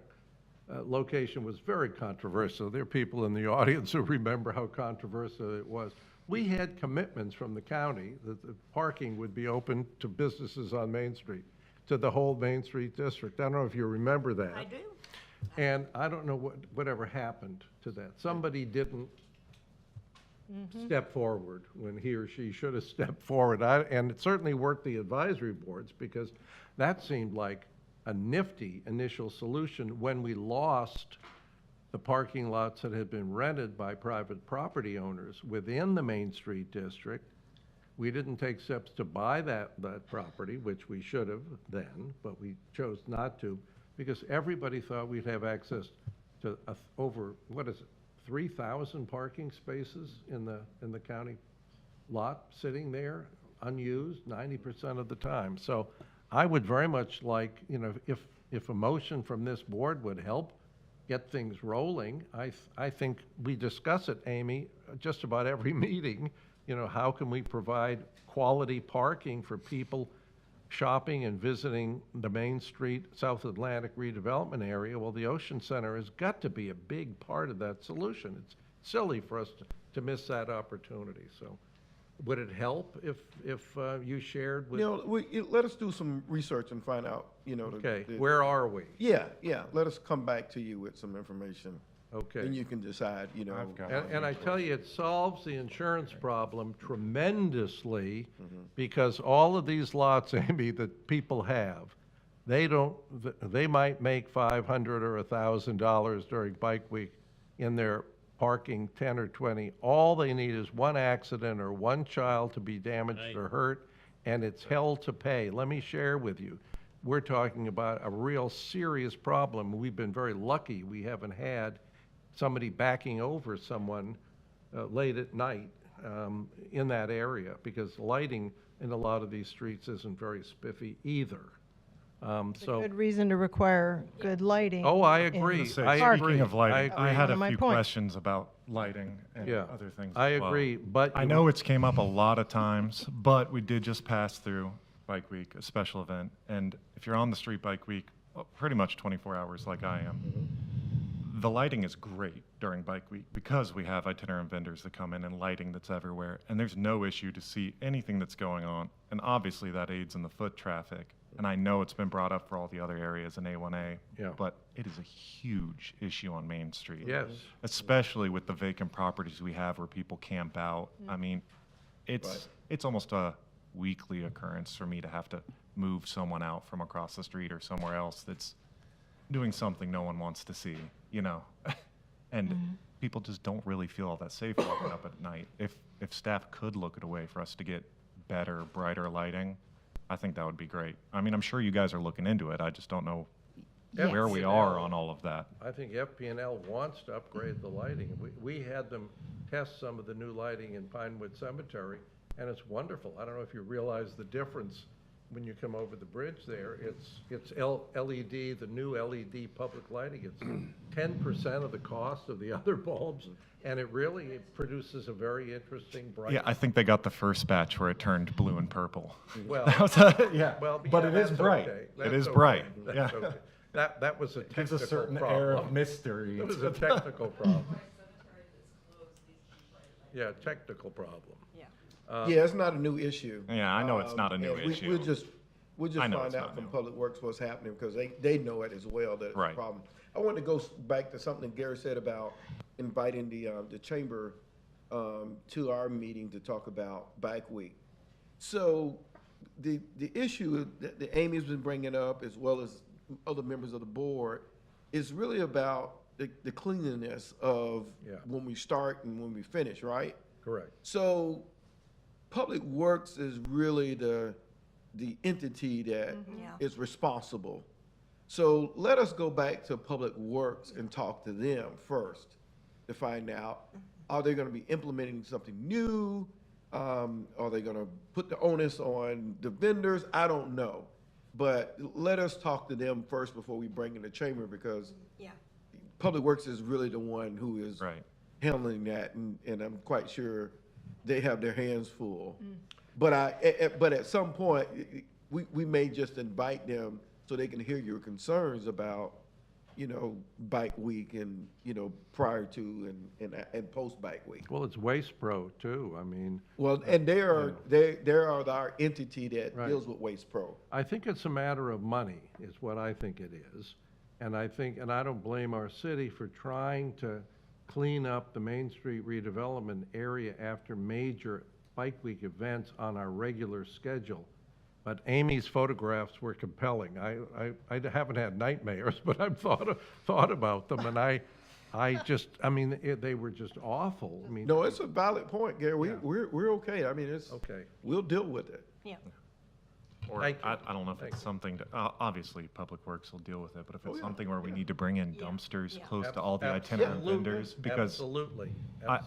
location was very controversial. There are people in the audience who remember how controversial it was. We had commitments from the county that the parking would be open to businesses on Main Street, to the whole Main Street district. I don't know if you remember that. I do. And I don't know whatever happened to that. Somebody didn't step forward when he or she should have stepped forward. And it certainly worked the advisory boards, because that seemed like a nifty initial solution when we lost the parking lots that had been rented by private property owners within the Main Street district. We didn't take steps to buy that property, which we should have then, but we chose not to, because everybody thought we'd have access to over, what is it, 3,000 parking spaces in the county lot sitting there, unused 90% of the time. So I would very much like, you know, if a motion from this board would help get things rolling, I think we discuss it, Amy, just about every meeting. You know, how can we provide quality parking for people shopping and visiting the Main Street, South Atlantic redevelopment area? Well, the Ocean Center has got to be a big part of that solution. It's silly for us to miss that opportunity. So would it help if you shared with? You know, let us do some research and find out, you know. Okay, where are we? Yeah, let us come back to you with some information. Okay. And you can decide, you know. And I tell you, it solves the insurance problem tremendously, because all of these lots, Amy, that people have, they might make $500 or $1,000 during Bike Week in their parking, 10 or 20. All they need is one accident or one child to be damaged or hurt, and it's hell to pay. Let me share with you. We're talking about a real serious problem. We've been very lucky. We haven't had somebody backing over someone late at night in that area, because lighting in a lot of these streets isn't very spiffy either. It's a good reason to require good lighting. Oh, I in agree. Speaking of lighting, I had One a of my few points. questions about lighting and Yeah, other things I as well. agree, but I know it's came up a lot of times, but we did just pass through Bike Week, a special event, and if you're on the street Bike Week, pretty much 24 hours like I am, the lighting is great during Bike Week because we have itinerant vendors that come in and lighting that's everywhere, and there's no issue to see anything that's going on, and obviously that aids in the foot traffic. And I know it's been brought up for all the other areas in A1A, Yeah. but it is a huge issue on Main Street. Yes. Especially with the vacant properties we have where people camp out. I mean, it's almost a weekly occurrence for me to have to move someone out from across the street or somewhere else that's doing something no one wants to see, you know? And people just don't really feel all that safe walking up at night. If staff could look at a way for us to get better, brighter lighting, I think that would be great. I mean, I'm sure you guys are looking into it. I just don't know where we are on all of that. I think FP&L wants to upgrade the lighting. We had them test some of the new lighting in Pinewood Cemetery, and it's wonderful. I don't know if you realize the difference when you come over the bridge there. It's LED, the new LED public lighting. It's 10% of the cost of the other bulbs, and it produces a very interesting bright. Yeah, I think they got the first batch where it turned blue and purple. Well, yeah, well, but yeah, it is that's bright. okay. It That's is okay. bright. That's Yeah. okay. That was a It gives technical a certain problem. air of mystery. It was a technical problem. Yeah, technical problem. Yeah, it's not a new issue. Yeah, I know it's not a new and issue. We'll just I know find it's out not from new. Public Works what's happening, because they know it as well, that it's a Right. problem. I want to go back to something Gary said about inviting the chamber to our meeting to talk about Bike Week. So the issue that Amy's been bringing up, as well as other members of the board, is really about the cleanliness of when we start and when we finish, right? Correct. So Public Works is really the entity that is responsible. So let us go back to Public Works and talk to them first to find out, are they gonna be implementing something new? Are they gonna put the onus on the vendors? I don't know. But let us talk to them first before we bring in the chamber, because Public Works is really the one who is handling that, and I'm quite sure they have their hands full. But at some point, we may just invite them so they can hear your concerns about, you know, Bike Week and, you know, prior to and post Bike Week. Well, it's Waste Pro too. I mean. Well, and they are our entity that deals with Waste Pro. I think it's a matter of money, is what I think it is. And I don't blame our city for trying to clean up the Main Street redevelopment area after major Bike Week events on our regular schedule. But Amy's photographs were compelling. I haven't had nightmares, but I've thought about them, and they were just awful. I mean. No, it's a valid point, Gary. We're okay. I mean, it's okay. We'll deal with it. Yeah. Or Thank you. I don't know if it's something to, obviously, Public Works will deal with it, but if it's something where we need to bring in dumpsters close to all the itinerant Absolutely, vendors, because Absolutely.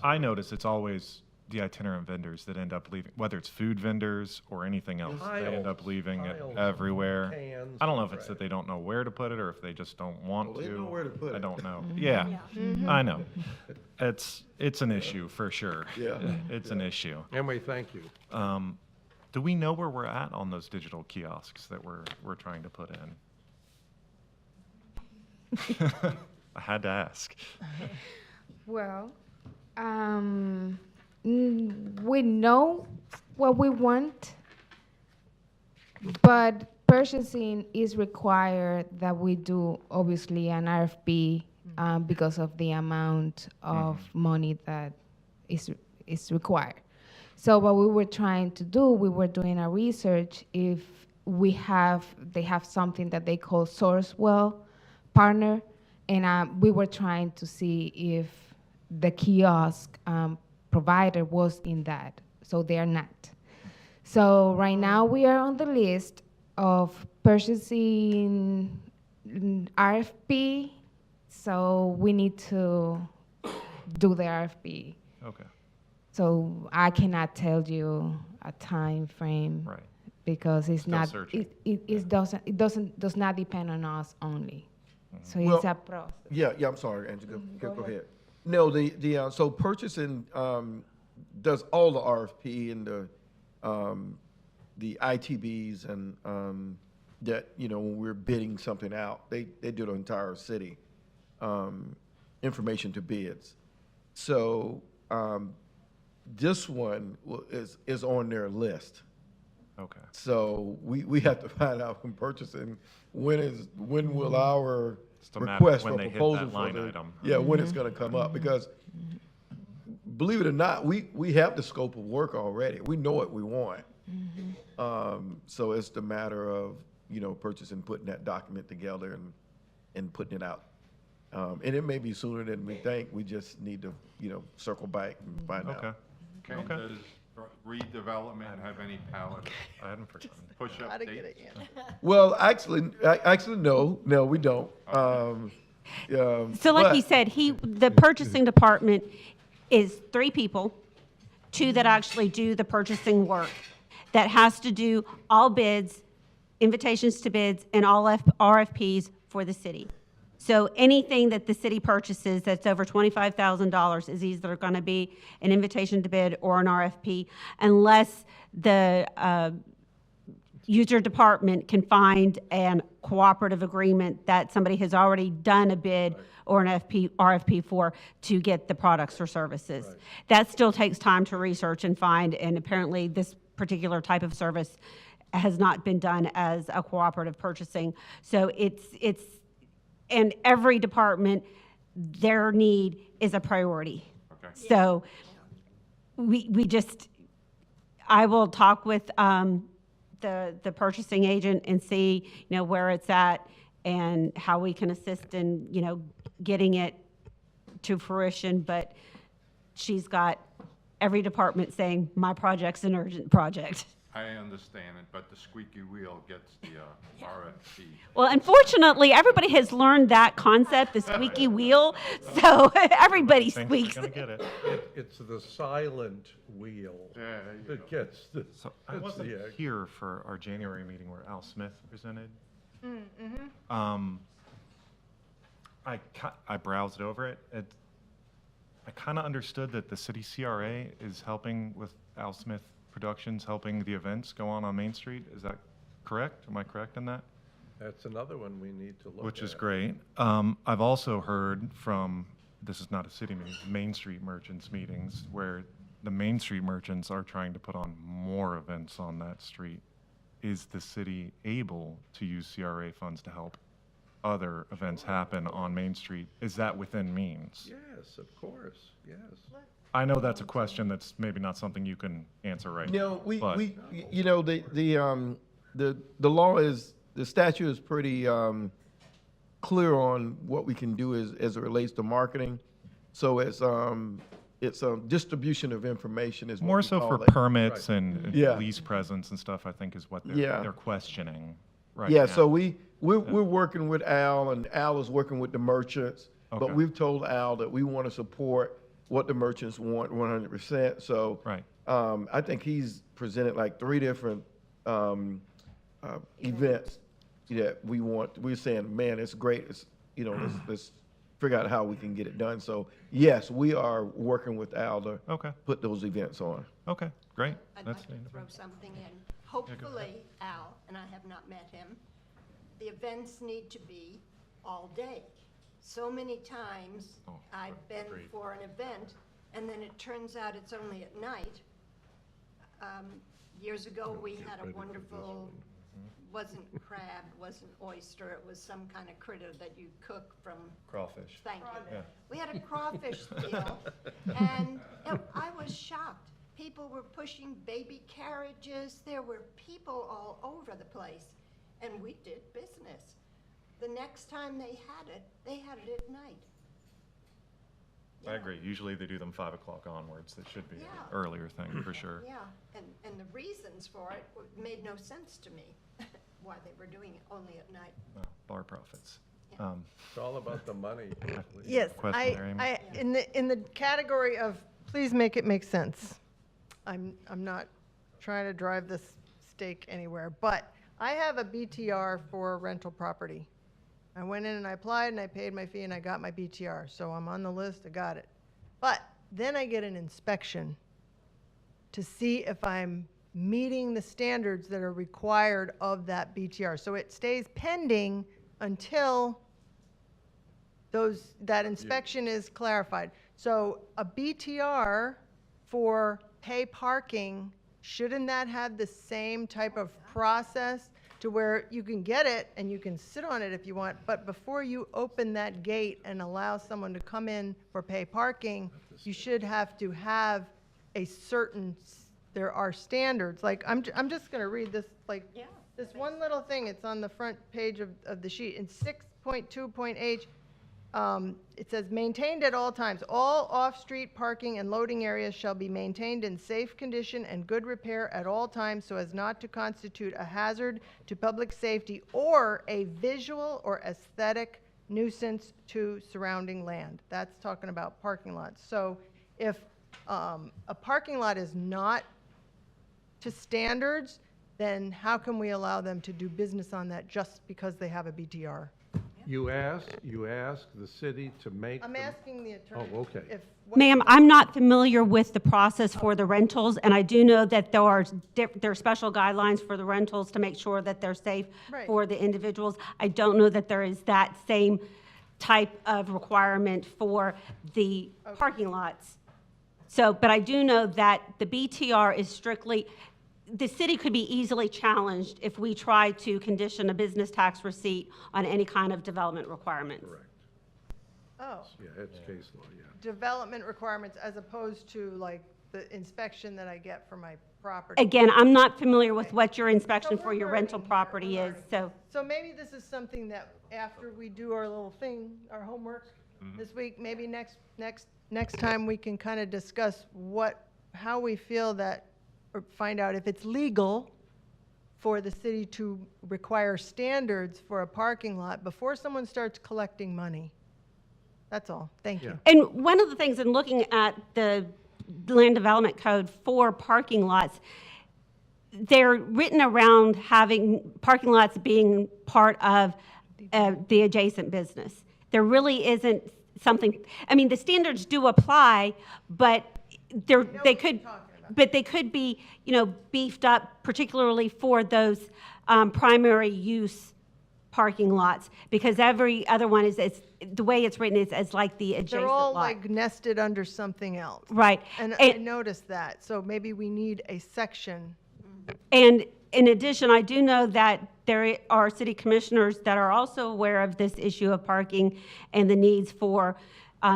I notice it's always the itinerant vendors that end up leaving, whether it's food vendors or anything else, they end up Piles, leaving it piles, everywhere. cans, I don't know if it's trash. that they don't know where to put it or if they just don't want Well, they to. know where to put I it. don't know. Yeah, I know. It's an issue for sure. Yeah. It's an issue. And we thank you. Do we know where we're at on those digital kiosks that we're trying to put in? I had to ask. Well, we know what we want, but purchasing is required that we do obviously an RFP because of the amount of money that is required. So what we were trying to do, we were doing a research if they have something that they call Sourcewell partner, and we were trying to see if the kiosk provider was in that. So they are not. So right now we are on the list of purchasing RFP. So we need to do the RFP. Okay. So I cannot tell you a time frame. Right. Because it's Still not, searching. it does not depend on us only. So Well, it's a process. Yeah, I'm sorry, Angela, go ahead. No, so purchasing, does all the RFP and the ITBs and, that, when we're bidding something out, they do the entire city, information to bids. So, this one is on their list. Okay. So we have to find out from purchasing, when will our Just a matter of request when for they hit proposal that for line the, item. yeah, when it's gonna come up, because believe it or not, we have the scope of work already. We know what we want. So it's the matter of, purchasing, putting that document together and putting it out. And it may be sooner than we think. We just need to, circle back and find out. Okay. Okay, Okay. does redevelopment have any pallet I hadn't forgotten. push-up How to get it dates? in. Well, actually, no, we don't. So like but- he said, the purchasing department is 3 people, 2 that actually do the purchasing work, that has to do all bids, invitations to bids, and all RFPs for the city. So anything that the city purchases that's over $25,000 is either going to be an invitation to bid or an RFP, unless the user department can find a cooperative agreement that somebody has already done a bid or an RFP for to get the products or services. That still takes time to research and find, and apparently this particular type of service has not been done as a cooperative purchasing. So and every department, their need is a priority. Okay. So I will talk with the purchasing agent and see, where it's at and how we can assist in, getting it to fruition. But she's got every department saying, my project's an urgent project. I understand it, but the squeaky wheel gets the RFP. Well, unfortunately, everybody has learned that concept, the squeaky wheel, so everybody Thinks squeaks. they're gonna get it. It's the silent wheel Yeah, there you that go. gets the. So I that's wasn't the- here for our January meeting where Al Smith presented. I browsed over it. I kind of understood that the city CRA is helping with Al Smith Productions, helping the events go on Main Street. Is that correct? Am I correct in that? That's another one we need to look at. Which is great. I've also heard from, this is not a city meeting, Main Street merchants meetings, where the Main Street merchants are trying to put on more events on that street. Is the city able to use CRA funds to help other events happen on Main Street? Is that within means? Yes, of course, yes. I know that's a question that's maybe not something you can answer right now. No, but- the law is, the statute is pretty clear on what we can do as it relates to marketing. So it's it's a distribution of information is what More we so call for it. permits and Yeah. lease presence and stuff, I think is what Yeah. they're questioning right Yeah, now. so we're working with Al, and Al is working with the merchants. Okay. But we've told Al that we want to support what the merchants want 100%. So Right. I think he's presented like 3 different events that we want. We're saying, man, it's great. It's, you know, let's figure out how we can get it done. So yes, we are working with Al to Okay. put those events on. Okay, great. I'd That's like to throw something in. Hopefully, Al, and I have not met him, the events need to be all day. So many times, I've been for an event, and then it turns out it's only at night. Years ago, we had a wonderful, wasn't crab, wasn't oyster, it was some kind of critter that you cook from. Crawfish. Thank you. Yeah. We had a crawfish deal, and I was shocked. People were pushing baby carriages, there were people all over the place, and we did business. The next time they had it at night. I agree. Usually they do them 5 o'clock onwards. That should be Yeah. an earlier thing for sure. Yeah, and the reasons for it made no sense to me, why they were doing it only at night. Well, bar profits. It's all about the money. usually. Yes, Question there, Amy? in the category of, please make it make sense. I'm not trying to drive this stake anywhere, but I have a BTR for a rental property. I went in and I applied and I paid my fee and I got my BTR, so I'm on the list, I got it. But then I get an inspection to see if I'm meeting the standards that are required of that BTR. So it stays pending until that inspection is clarified. So a BTR for pay parking, shouldn't that have the same type of process to where you can get it and you can sit on it if you want, but before you open that gate and allow someone to come in for pay parking, you should have to have a certain, there are standards. Like, I'm just gonna read this, like, this one little thing, it's on the front page of the sheet. In 6.2.h, it says, maintained at all times. All off-street parking and loading areas shall be maintained in safe condition and good repair at all times so as not to constitute a hazard to public safety or a visual or aesthetic nuisance to surrounding land. That's talking about parking lots. So if a parking lot is not to standards, then how can we allow them to do business on that just because they have a BTR? You asked the city to make. I'm asking the attorney. Oh, okay. if. Ma'am, I'm not familiar with the process for the rentals, and I do know that there are special guidelines for the rentals to make sure that they're safe Right. for the individuals. I don't know that there is that same type of requirement for the parking lots. So, but I do know that the BTR is strictly, the city could be easily challenged if we try to condition a business tax receipt on any kind of development requirements. Correct. Oh, Yeah, it's case law, yeah. development requirements as opposed to like the inspection that I get for my property. Again, I'm not familiar with what your inspection So for we're your rental learning here, property we're is, learning. so. So maybe this is something that after we do our little thing, our homework this week, maybe next time we can kind of discuss how we feel that, or find out if it's legal for the city to require standards for a parking lot before someone starts collecting money. That's all. Thank you. And one of the things in looking at the land development code for parking lots, they're written around having parking lots being part of the adjacent business. There really isn't something, I mean, the standards do apply, but they could be, beefed up particularly for those primary use parking lots, because every other one is the way it's written is as like the adjacent They're all lot. like nested under something else. Right. And I noticed that. So maybe we need a section. And in addition, I do know that there are city commissioners that are also aware of this issue of parking and the needs for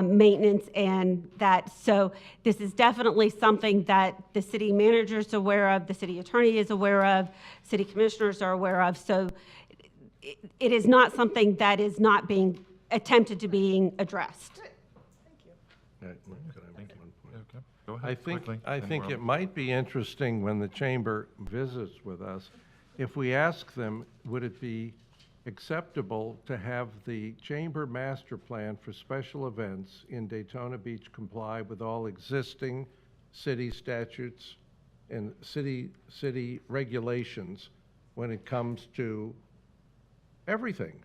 maintenance and that. So this is definitely something that the city manager is aware of, the city attorney is aware of, city commissioners are aware of. So it is not something that is not being attempted to being addressed. Right, well, could I make one point? Go ahead, I think, quickly, I and think we're- it might be interesting when the chamber visits with us, if we ask them, would it be acceptable to have the chamber master plan for special events in Daytona Beach comply with all existing city statutes and city regulations when it comes to everything?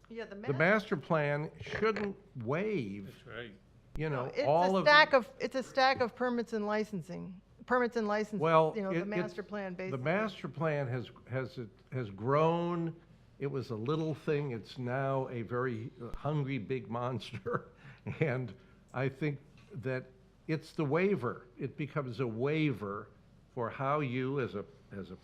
Yeah, The master plan shouldn't waive, That's right. you know, It's all a of. stack of, it's a stack of permits and licenses, Well, you know, the it- master plan The basically. master plan has grown. It was a little thing. It's now a very hungry, big monster. And I think that it's the waiver. It becomes a waiver for how you, as a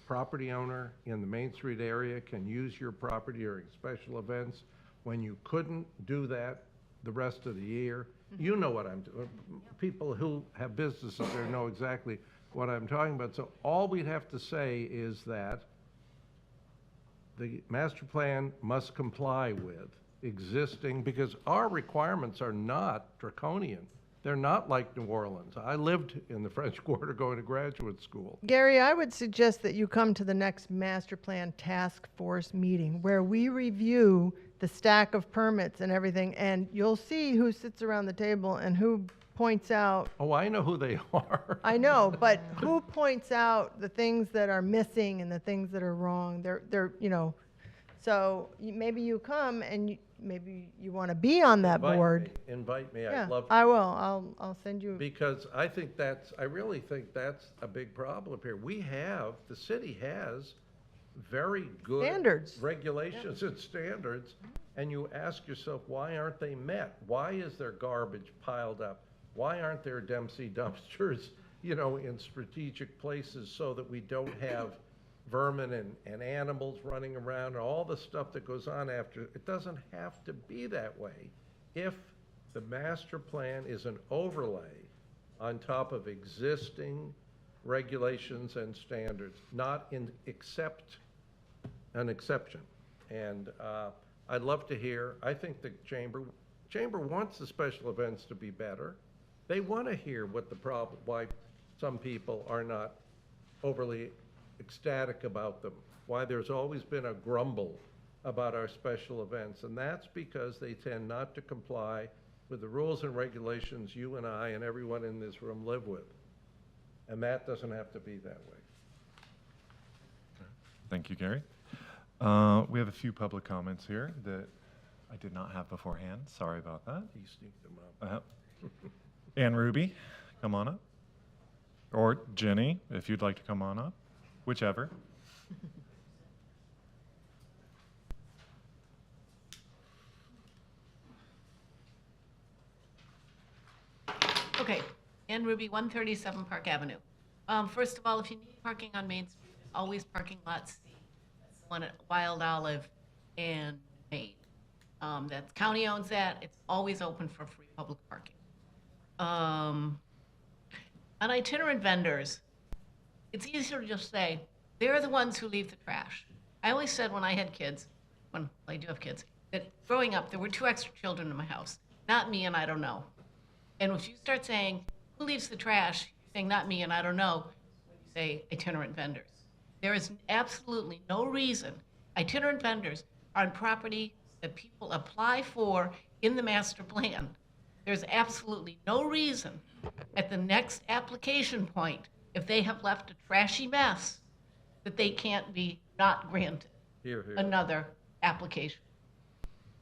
property owner in the Main Street area, can use your property during special events when you couldn't do that the rest of the year. You know what I'm doing. People who have businesses there know exactly what I'm talking about. So all we'd have to say is that the master plan must comply with existing, because our requirements are not draconian. They're not like New Orleans. I lived in the French Quarter going to graduate school. Gary, I would suggest that you come to the next master plan task force meeting where we review the stack of permits and everything, and you'll see who sits around the table and who points out, Oh, I know who they are. I know, but who points out the things that are missing and the things that are wrong. They're, you know, so maybe you come and maybe you want to be on that board. Invite me, Yeah, I'd love to. I will. I'll send you. Because I really think that's a big problem here. The city has very good Standards. regulations and standards, and you ask yourself, why aren't they met? Why is there garbage piled up? Why aren't there Dempsey dumpsters, you know, in strategic places so that we don't have vermin and animals running around and all the stuff that goes on after? It doesn't have to be that way if the master plan is an overlay on top of existing regulations and standards, not an exception. And I'd love to hear, I think the chamber wants the special events to be better. They want to hear what the problem, why some people are not overly ecstatic about them, why there's always been a grumble about our special events. And that's because they tend not to comply with the rules and regulations you and I and everyone in this room live with. And that doesn't have to be that way. Thank you, Gary. We have a few public comments here that I did not have beforehand. Sorry about that. He sneaked them up. Ann Ruby, come on up. Or Jenny, if you'd like to come on up, whichever. Okay, Ann Ruby, 137 Park Avenue. First of all, if you need parking on Main Street, there's always parking lot C. That's the one at Wild Olive and Main. That county owns that. It's always open for free public parking. On itinerant vendors, it's easier to just say, they're the ones who leave the trash. I always said when I had kids, when I do have kids, that growing up, there were 2 extra children in my house. Not me and I don't know. And if you start saying, who leaves the trash, you're saying not me and I don't know, when you say itinerant vendors. There is absolutely no reason itinerant vendors are on property that people apply for in the master plan. There's absolutely no reason at the next application point, if they have left a trashy mess, that they can't be not granted Here. another application.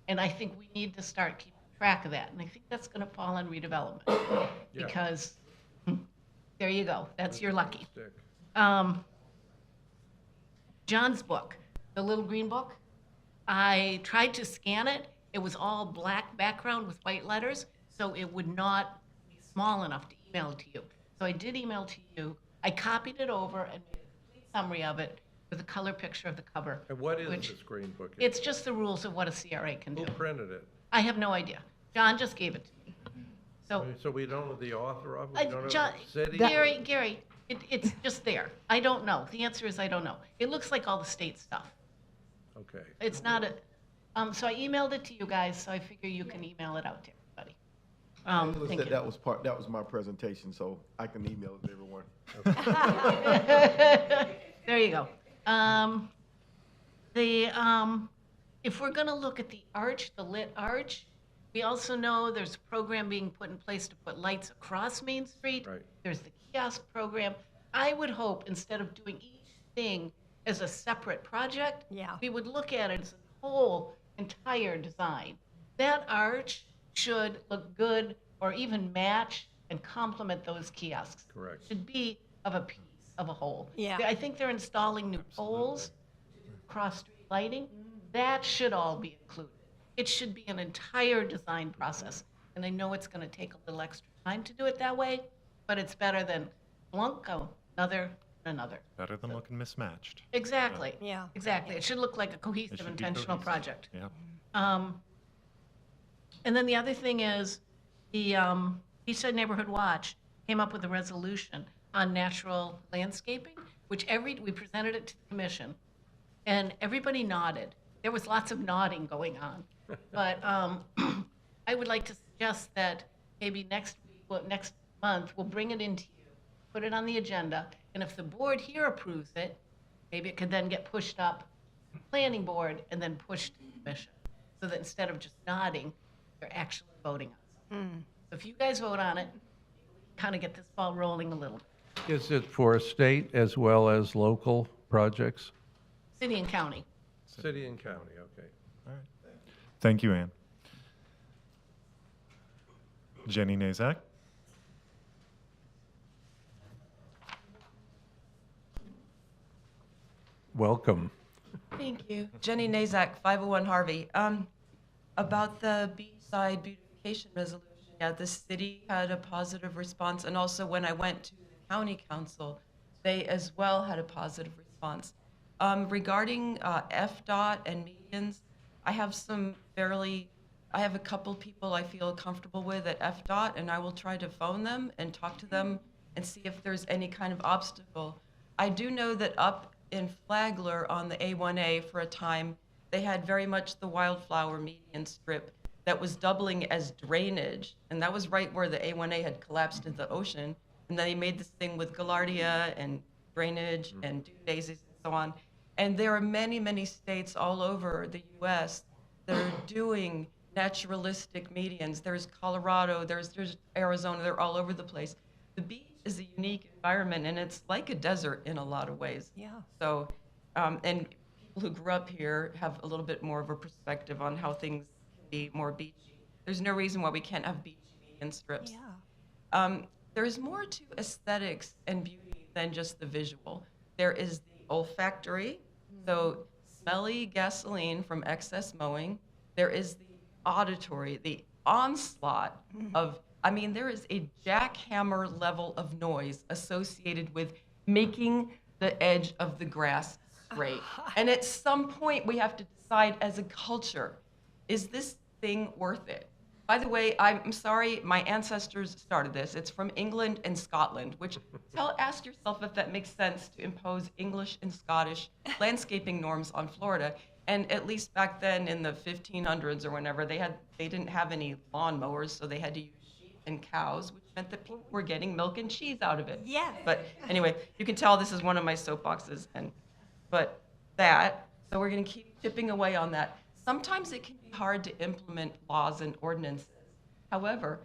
And I think we need to start keeping track of that. And I think that's going to fall on redevelopment. Yeah. Because, there you go, that's your lucky. Stick. John's book, the little green book, I tried to scan it. It was all black background with white letters, so it would not be small enough to email it to you. So I did email to you. I copied it over and made a complete summary of it with a color picture of the cover. And what is which- this green book? It's just the rules of what a CRA can do. Who printed it? I have no idea. John just gave it to me. So, So we don't know the author of it? We don't know John, the city? Gary, it's just there. I don't know. The answer is I don't know. It looks like all the state stuff. Okay. It's not a, so I emailed it to you guys, so I figure you can email it out to everybody. Thank you. That was my presentation, so I can email it to everyone. There you go. If we're gonna look at the arch, the lit arch, we also know there's a program being put in place to put lights across Main Street. Right. There's the kiosk program. I would hope, instead of doing each thing as a separate project, Yeah. we would look at it as a whole, entire design. That arch should look good or even match and complement those kiosks. Correct. Should be of a piece, of a whole. Yeah. I think they're installing new poles, cross-street lighting. That should all be included. It should be an entire design process. And I know it's gonna take a little extra time to do it that way, but it's better than blunk, another. Better than looking mismatched. Exactly. Yeah. Exactly. It should look like a cohesive, should be intentional cohesive. project. Yeah. And then the other thing is, the Beachside Neighborhood Watch came up with a resolution on natural landscaping, which we presented it to the commission, and everybody nodded. There was lots of nodding going on. But I would like to suggest that maybe next month, we'll bring it into you, put it on the agenda, and if the board here approves it, maybe it could then get pushed up to the planning board and then pushed to the commission. So that instead of just nodding, you're actually voting on something. So if you guys vote on it, kind of get this ball rolling a little bit. Is it for state as well as local projects? City and county. City and county, okay. All right. Thank you, Ann. Jenny Nazak. Welcome. Thank you. Jenny Nazak, 501 Harvey. About the Beachside beautification resolution, yeah, the city had a positive response, and also when I went to the county council, they as well had a positive response. Regarding FDOT and medians, I have a couple people I feel comfortable with at FDOT, and I will try to phone them and talk to them and see if there's any kind of obstacle. I do know that up in Flagler on the A1A for a time, they had very much the wildflower median strip that was doubling as drainage, and that was right where the A1A had collapsed into the ocean. And then they made this thing with gaillardia and drainage and dune daisies and so on. And there are many, many states all over the US that are doing naturalistic medians. There's Colorado, there's Arizona, they're all over the place. The beach is a unique environment, and it's like a desert in a lot of ways. Yeah. So, and people who grew up here have a little bit more of a perspective on how things can be more beachy. There's no reason why we can't have beachy median strips. Yeah. There's more to aesthetics and beauty than just the visual. There is the olfactory, so smelly gasoline from excess mowing. There is the auditory, the onslaught of, there is a jackhammer level of noise associated with making the edge of the grass straight. And at some point, we have to decide as a culture, is this thing worth it? By the way, I'm sorry, my ancestors started this. It's from England and Scotland, which ask yourself if that makes sense to impose English and Scottish landscaping norms on Florida. And at least back then in the 1500s or whenever, they didn't have any lawn mowers, so they had to use sheep and cows, which meant that people were getting milk and cheese out of it. Yeah. But anyway, you can tell this is one of my soapboxes, so we're gonna keep chipping away on that. Sometimes it can be hard to implement laws and ordinances. However,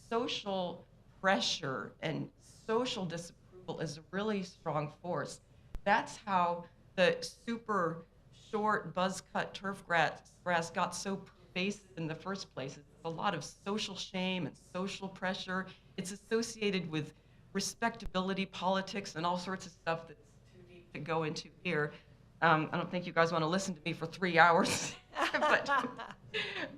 social pressure and social disapproval is a really strong force. That's how the super short buzz-cut turf grass got so pervasive in the first place. It's a lot of social shame and social pressure. It's associated with respectability politics and all sorts of stuff that's too deep to go into here. I don't think you guys want to listen to me for 3 hours.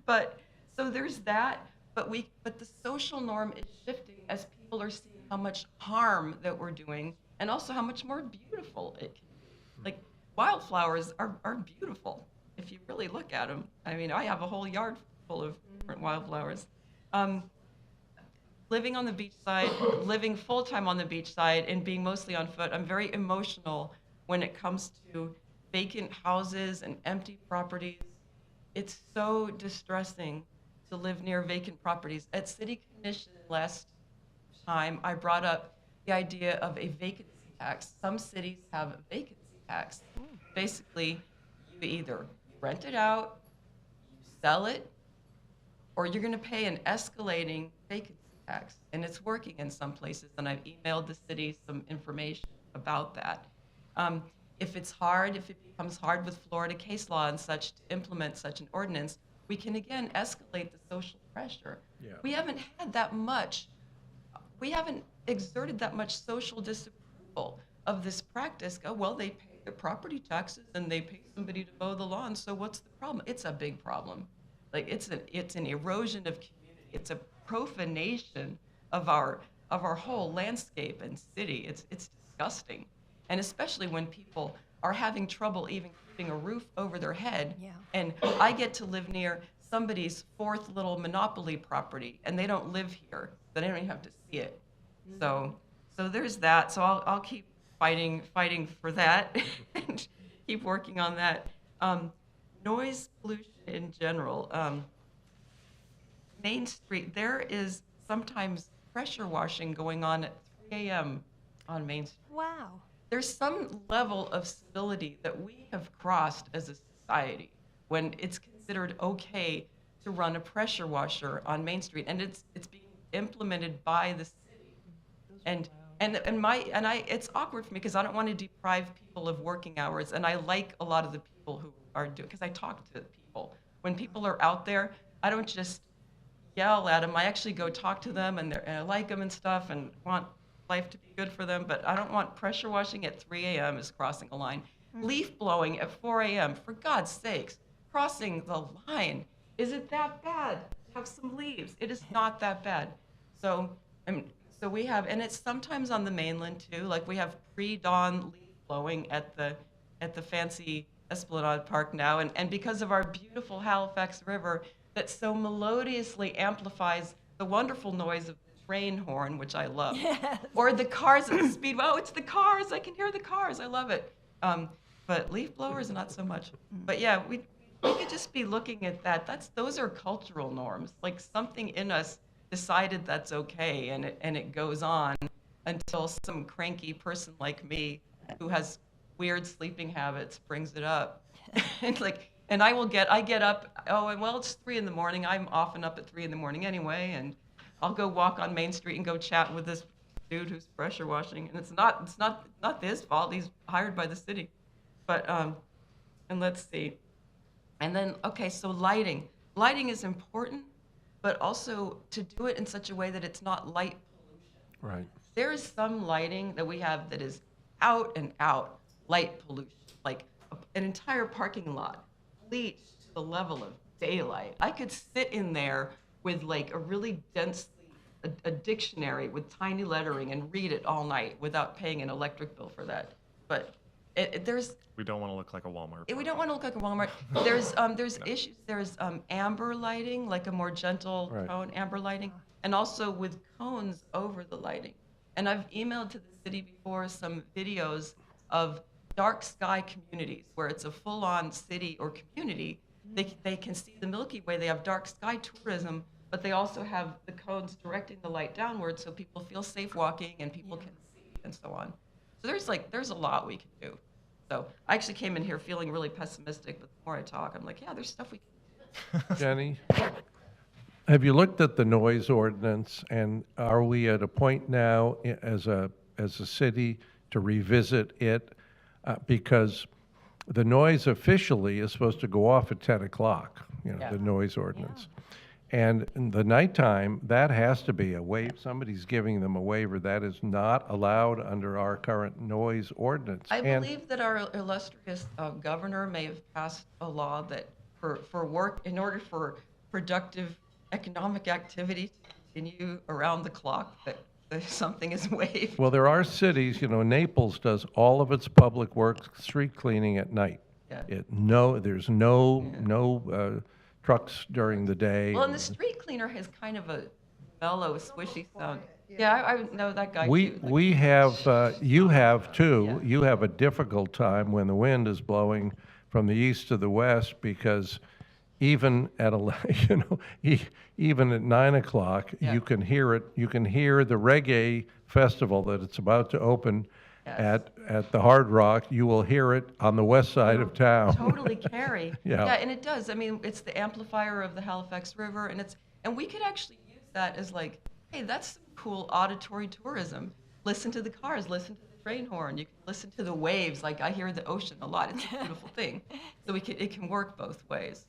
but so there's that. But the social norm is shifting as people are seeing how much harm that we're doing, and also how much more beautiful it can be. Like wildflowers are beautiful if you really look at them. I have a whole yard full of different wildflowers. Living on the beachside, living full-time on the beachside, and being mostly on foot, I'm very emotional when it comes to vacant houses and empty properties. It's so distressing to live near vacant properties. At City Commission last time, I brought up the idea of a vacancy tax. Some cities have a vacancy tax. Basically, you either rent it out, you sell it, or you're going to pay an escalating vacancy tax. And it's working in some places, and I've emailed the city some information about that. If it's hard, if it becomes hard with Florida case law and such to implement such an ordinance, we can again escalate the social pressure. Yeah. We haven't had that much, we haven't exerted that much social disapproval of this practice. Oh, well, they pay their property taxes and they pay somebody to mow the lawn, so what's the problem? It's a big problem. Like, it's an erosion of community. It's a profanation of our whole landscape and city. It's disgusting. And especially when people are having trouble even keeping a roof over their head. Yeah. And I get to live near somebody's fourth little monopoly property, and they don't live here, so they don't even have to see it. So there's that. So I'll keep fighting for that and keep working on that. Noise pollution in general. Main Street, there is sometimes pressure washing going on at 3 a.m. on Main Street. Wow. There's some level of civility that we have crossed as a society when it's considered okay to run a pressure washer on Main Street, and it's being implemented by the city. And it's awkward for me because I don't want to deprive people of working hours, and I like a lot of the people who are doing, because I talk to people. When people are out there, I don't just yell at them. I actually go talk to them, and I like them and stuff, and want life to be good for them, but I don't want pressure washing at 3 a.m. is crossing a line. Leaf blowing at 4 a.m., for God's sakes, crossing the line. Is it that bad? Have some leaves. It is not that bad. So we have, and it's sometimes on the mainland too, like we have pre-dawn leaf blowing at the fancy Esplanade Park now, and because of our beautiful Halifax River that so melodiously amplifies the wonderful noise of train horn, which I love. Yes. Or the cars at the speed. Oh, it's the cars. I can hear the cars. I love it. But leaf blowers, not so much. But yeah, we could just be looking at that. Those are cultural norms. Like something in us decided that's okay, and it goes on until some cranky person like me who has weird sleeping habits brings it up. And I get up, and well, it's 3 in the morning. I'm often up at 3 in the morning anyway, and I'll go walk on Main Street and go chat with this dude who's pressure washing, and it's not his fault. He's hired by the city. But and let's see. And then, okay, so lighting. Lighting is important, but also to do it in such a way that it's not light pollution. Right. There is some lighting that we have that is out and out light pollution, like an entire parking lot bleached to the level of daylight. I could sit in there with like a really a dictionary with tiny lettering and read it all night without paying an electric bill for that. But we don't want to look like a Walmart. We don't want to look like a Walmart. There's issues. There's amber lighting, like a more gentle tone amber lighting, and also with cones over the lighting. And I've emailed to the city before some videos of dark sky communities where it's a full-on city or community. They can see the Milky Way. They have dark sky tourism, but they also have the cones directing the light downward so people feel safe walking and people can see and so on. So there's a lot we can do. So I actually came in here feeling really pessimistic, but the more I talk, I'm like, yeah, there's stuff we can do. Jenny, have you looked at the noise ordinance, and are we at a point now as a city to revisit it? Because the noise officially is supposed to go off at 10 o'clock, the noise ordinance. And in the nighttime, that has to be a waiver. Somebody's giving them a waiver. That is not allowed under our current noise ordinance. I believe that our illustrious governor may have passed a law that for work, in order for productive economic activity to continue around the clock, that something is waived. Well, there are cities, Naples does all of its public works, street cleaning at night. Yeah. There's no trucks during the day. Well, and the street cleaner has kind of a mellow, swishy sound. Yeah, I know that guy. We have, you have too. You have a difficult time when the wind is blowing from the east to the west because even at even at 9 o'clock, Yeah. you can hear it. You can hear the reggae festival that it's about to open Yes. at the Hard Rock. You will hear it on the west side of town. Totally carry. Yeah. Yeah, and it does. I mean, it's the amplifier of the Halifax River, and we could actually use that as like, hey, that's some cool auditory tourism. Listen to the cars, listen to the train horn. You can listen to the waves. Like I hear the ocean a lot. It's a beautiful thing. So it can work both ways.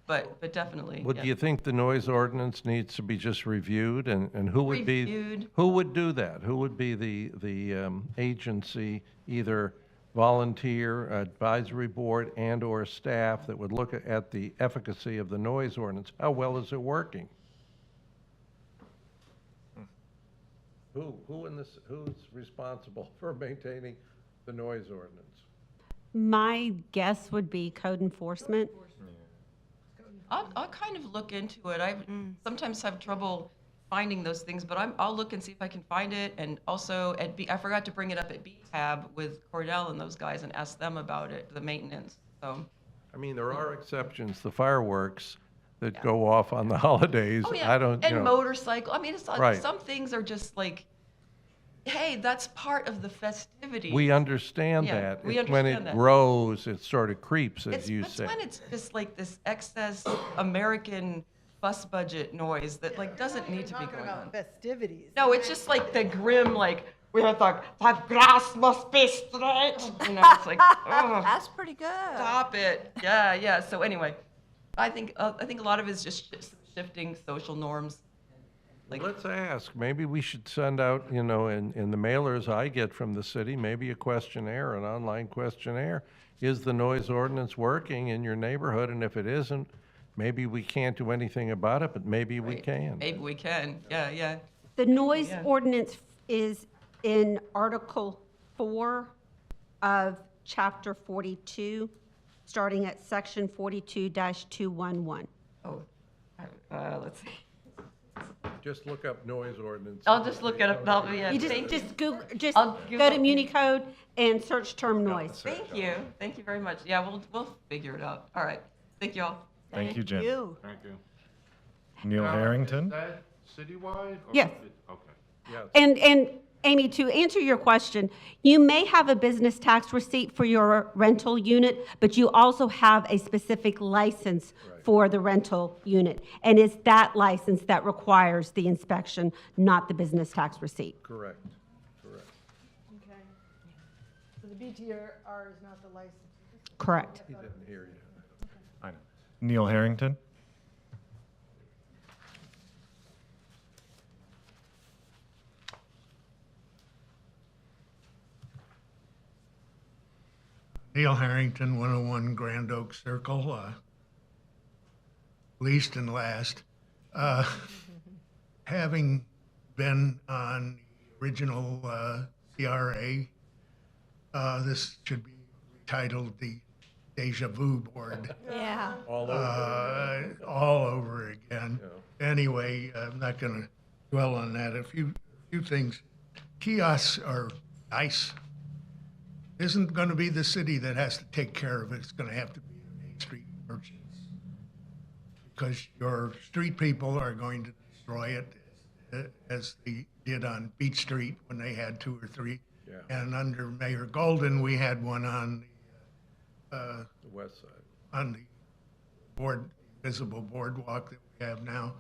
But definitely. Well, yeah. do you think the noise ordinance needs to be just reviewed, and who would Reviewed. who would do that? Who would be the agency, either volunteer, advisory board, and/or staff that would look at the efficacy of the noise ordinance? How well is it working? Who's responsible for maintaining the noise ordinance? My guess would be code enforcement. I'll kind of look into it. I sometimes have trouble finding those things, but I'll look and see if I can find it. And also I forgot to bring it up at B-Tab with Cordell and those guys and ask them about it, the maintenance. So. I mean, there are exceptions, the fireworks that go off on the holidays. Oh, yeah. I don't, and motorcycle. I mean, Right. some things are just like, hey, that's part of the festivity. we understand Yeah, that. we It's when understand it that. grows, it sort of creeps, as you It's say. when it's just like this excess American bus budget noise that like doesn't need to be Talking going about on. festivities. No, it's just like the grim, like, we have the grass must be straight. You know, it's like, oh, That's pretty good. stop it. Yeah, yeah. So anyway, I think a lot of it is just shifting social norms. Like, Let's ask, maybe we should send out, in the mailers I get from the city, maybe a questionnaire, an online questionnaire. Is the noise ordinance working in your neighborhood? And if it isn't, maybe we can't do anything about it, but maybe we can. maybe we can. Yeah, yeah. The noise Yeah. ordinance is in Article 4 of Chapter 42, starting at Section 42-211. Oh, let's see. Just look up noise ordinance. I'll just look it up. Yeah, You thank you. just Google, just I'll go Google- to Municode and search term noise. Thank you. Thank you very much. Yeah, we'll figure it out. All right. Thank you all. Thank you, Jim. Thank you. Neil Harrington? Is that citywide? or Yes. is it- Okay. Yes. And Amy, to answer your question, you may have a business tax receipt for your rental unit, but you also have a specific license for the rental unit. And it's that license that requires the inspection, not the business tax receipt. Correct. Okay. So the BTR is not the license. Correct. He didn't hear you. I know. Neil Harrington? Neil Harrington, 101 Grand Oak Circle, least and last. Having been on the original CRA, this should be titled the Deja Vu Board. Yeah. All over. All over again. Anyway, I'm not going to dwell on that. A few things. Kiosks are nice. Isn't going to be the city that has to take care of it. It's going to have to be the Main Street merchants. Because your street people are going to destroy it as they did on Beach Street when they had 2 or 3. Yeah. And under Mayor Golden, we had one on The west side. the visible boardwalk that we have now.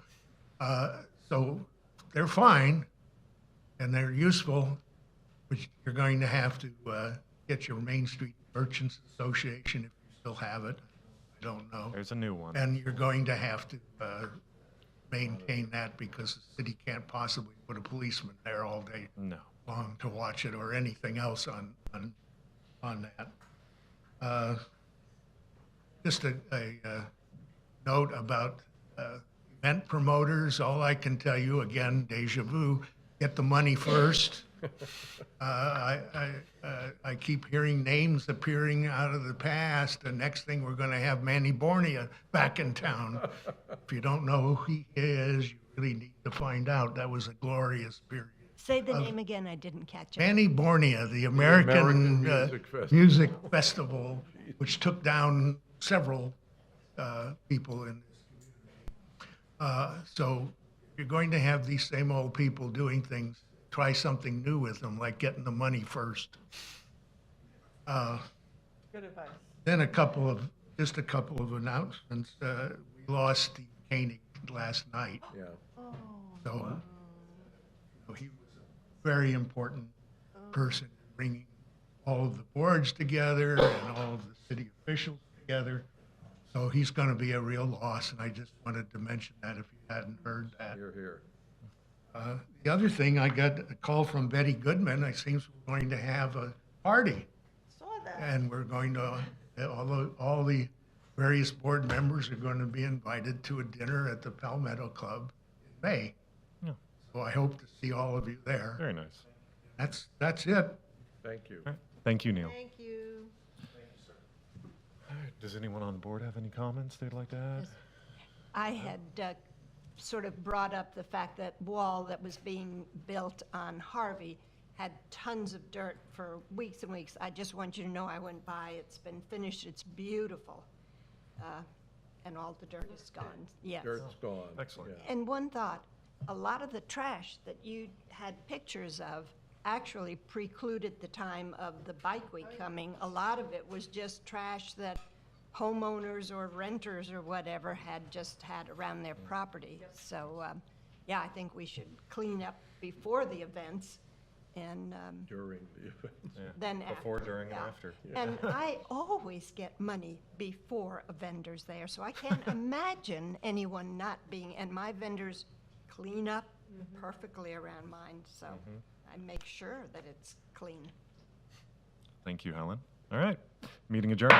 So they're fine and they're useful, but you're going to have to get your Main Street Merchants Association, if you still have it. I don't know. There's a new one. And you're going to have to maintain that because the city can't possibly put a policeman there all day No. long to watch it or anything else on that. Just a note about event promoters. All I can tell you, again, deja vu, get the money first. I keep hearing names appearing out of the past. The next thing, we're going to have Manny Bornia back in town. If you don't know who he is, you really need to find out. That was a glorious period. Say the name again, I didn't catch it. Manny Bornia, the American American Music Festival. Music Festival, which took down several people in this community. So if you're going to have these same old people doing things, try something new with them, like getting the money first. Good advice. Then just a couple of announcements. We lost Steve Koenig last night. Yeah. So he was a very important person in bringing all of the boards together and all of the city officials together. So he's going to be a real loss, and I just wanted to mention that if you hadn't heard that. Here, here. The other thing, I got a call from Betty Goodman. It seems we're going to have a party. Saw that. And we're going to, all the various board members are going to be invited to a dinner at the Palmetto Club in May. Yeah. So I hope to see all of you there. Very nice. That's it. Thank you. All right. Thank you, Neil. Thank you. All right. Does anyone on the board have any comments they'd like to add? I had sort of brought up the fact that wall that was being built on Harvey had tons of dirt for weeks and weeks. I just want you to know I went by. It's been finished. It's beautiful. And all the dirt is gone. Yes. Dirt's gone. Excellent. Yeah. And one thought, a lot of the trash that you had pictures of actually precluded the time of the bike week coming. A lot of it was just trash that homeowners or renters or whatever had just had around their property. So, yeah, I think we should clean up before the events and During the event. Yeah. then Before, after. during, Yeah. and after. And I always get money before a vendor's there, so I can't imagine anyone not being, and my vendors clean up perfectly around mine, so I make sure that it's clean. Thank you, Helen. All right. Meeting adjourned.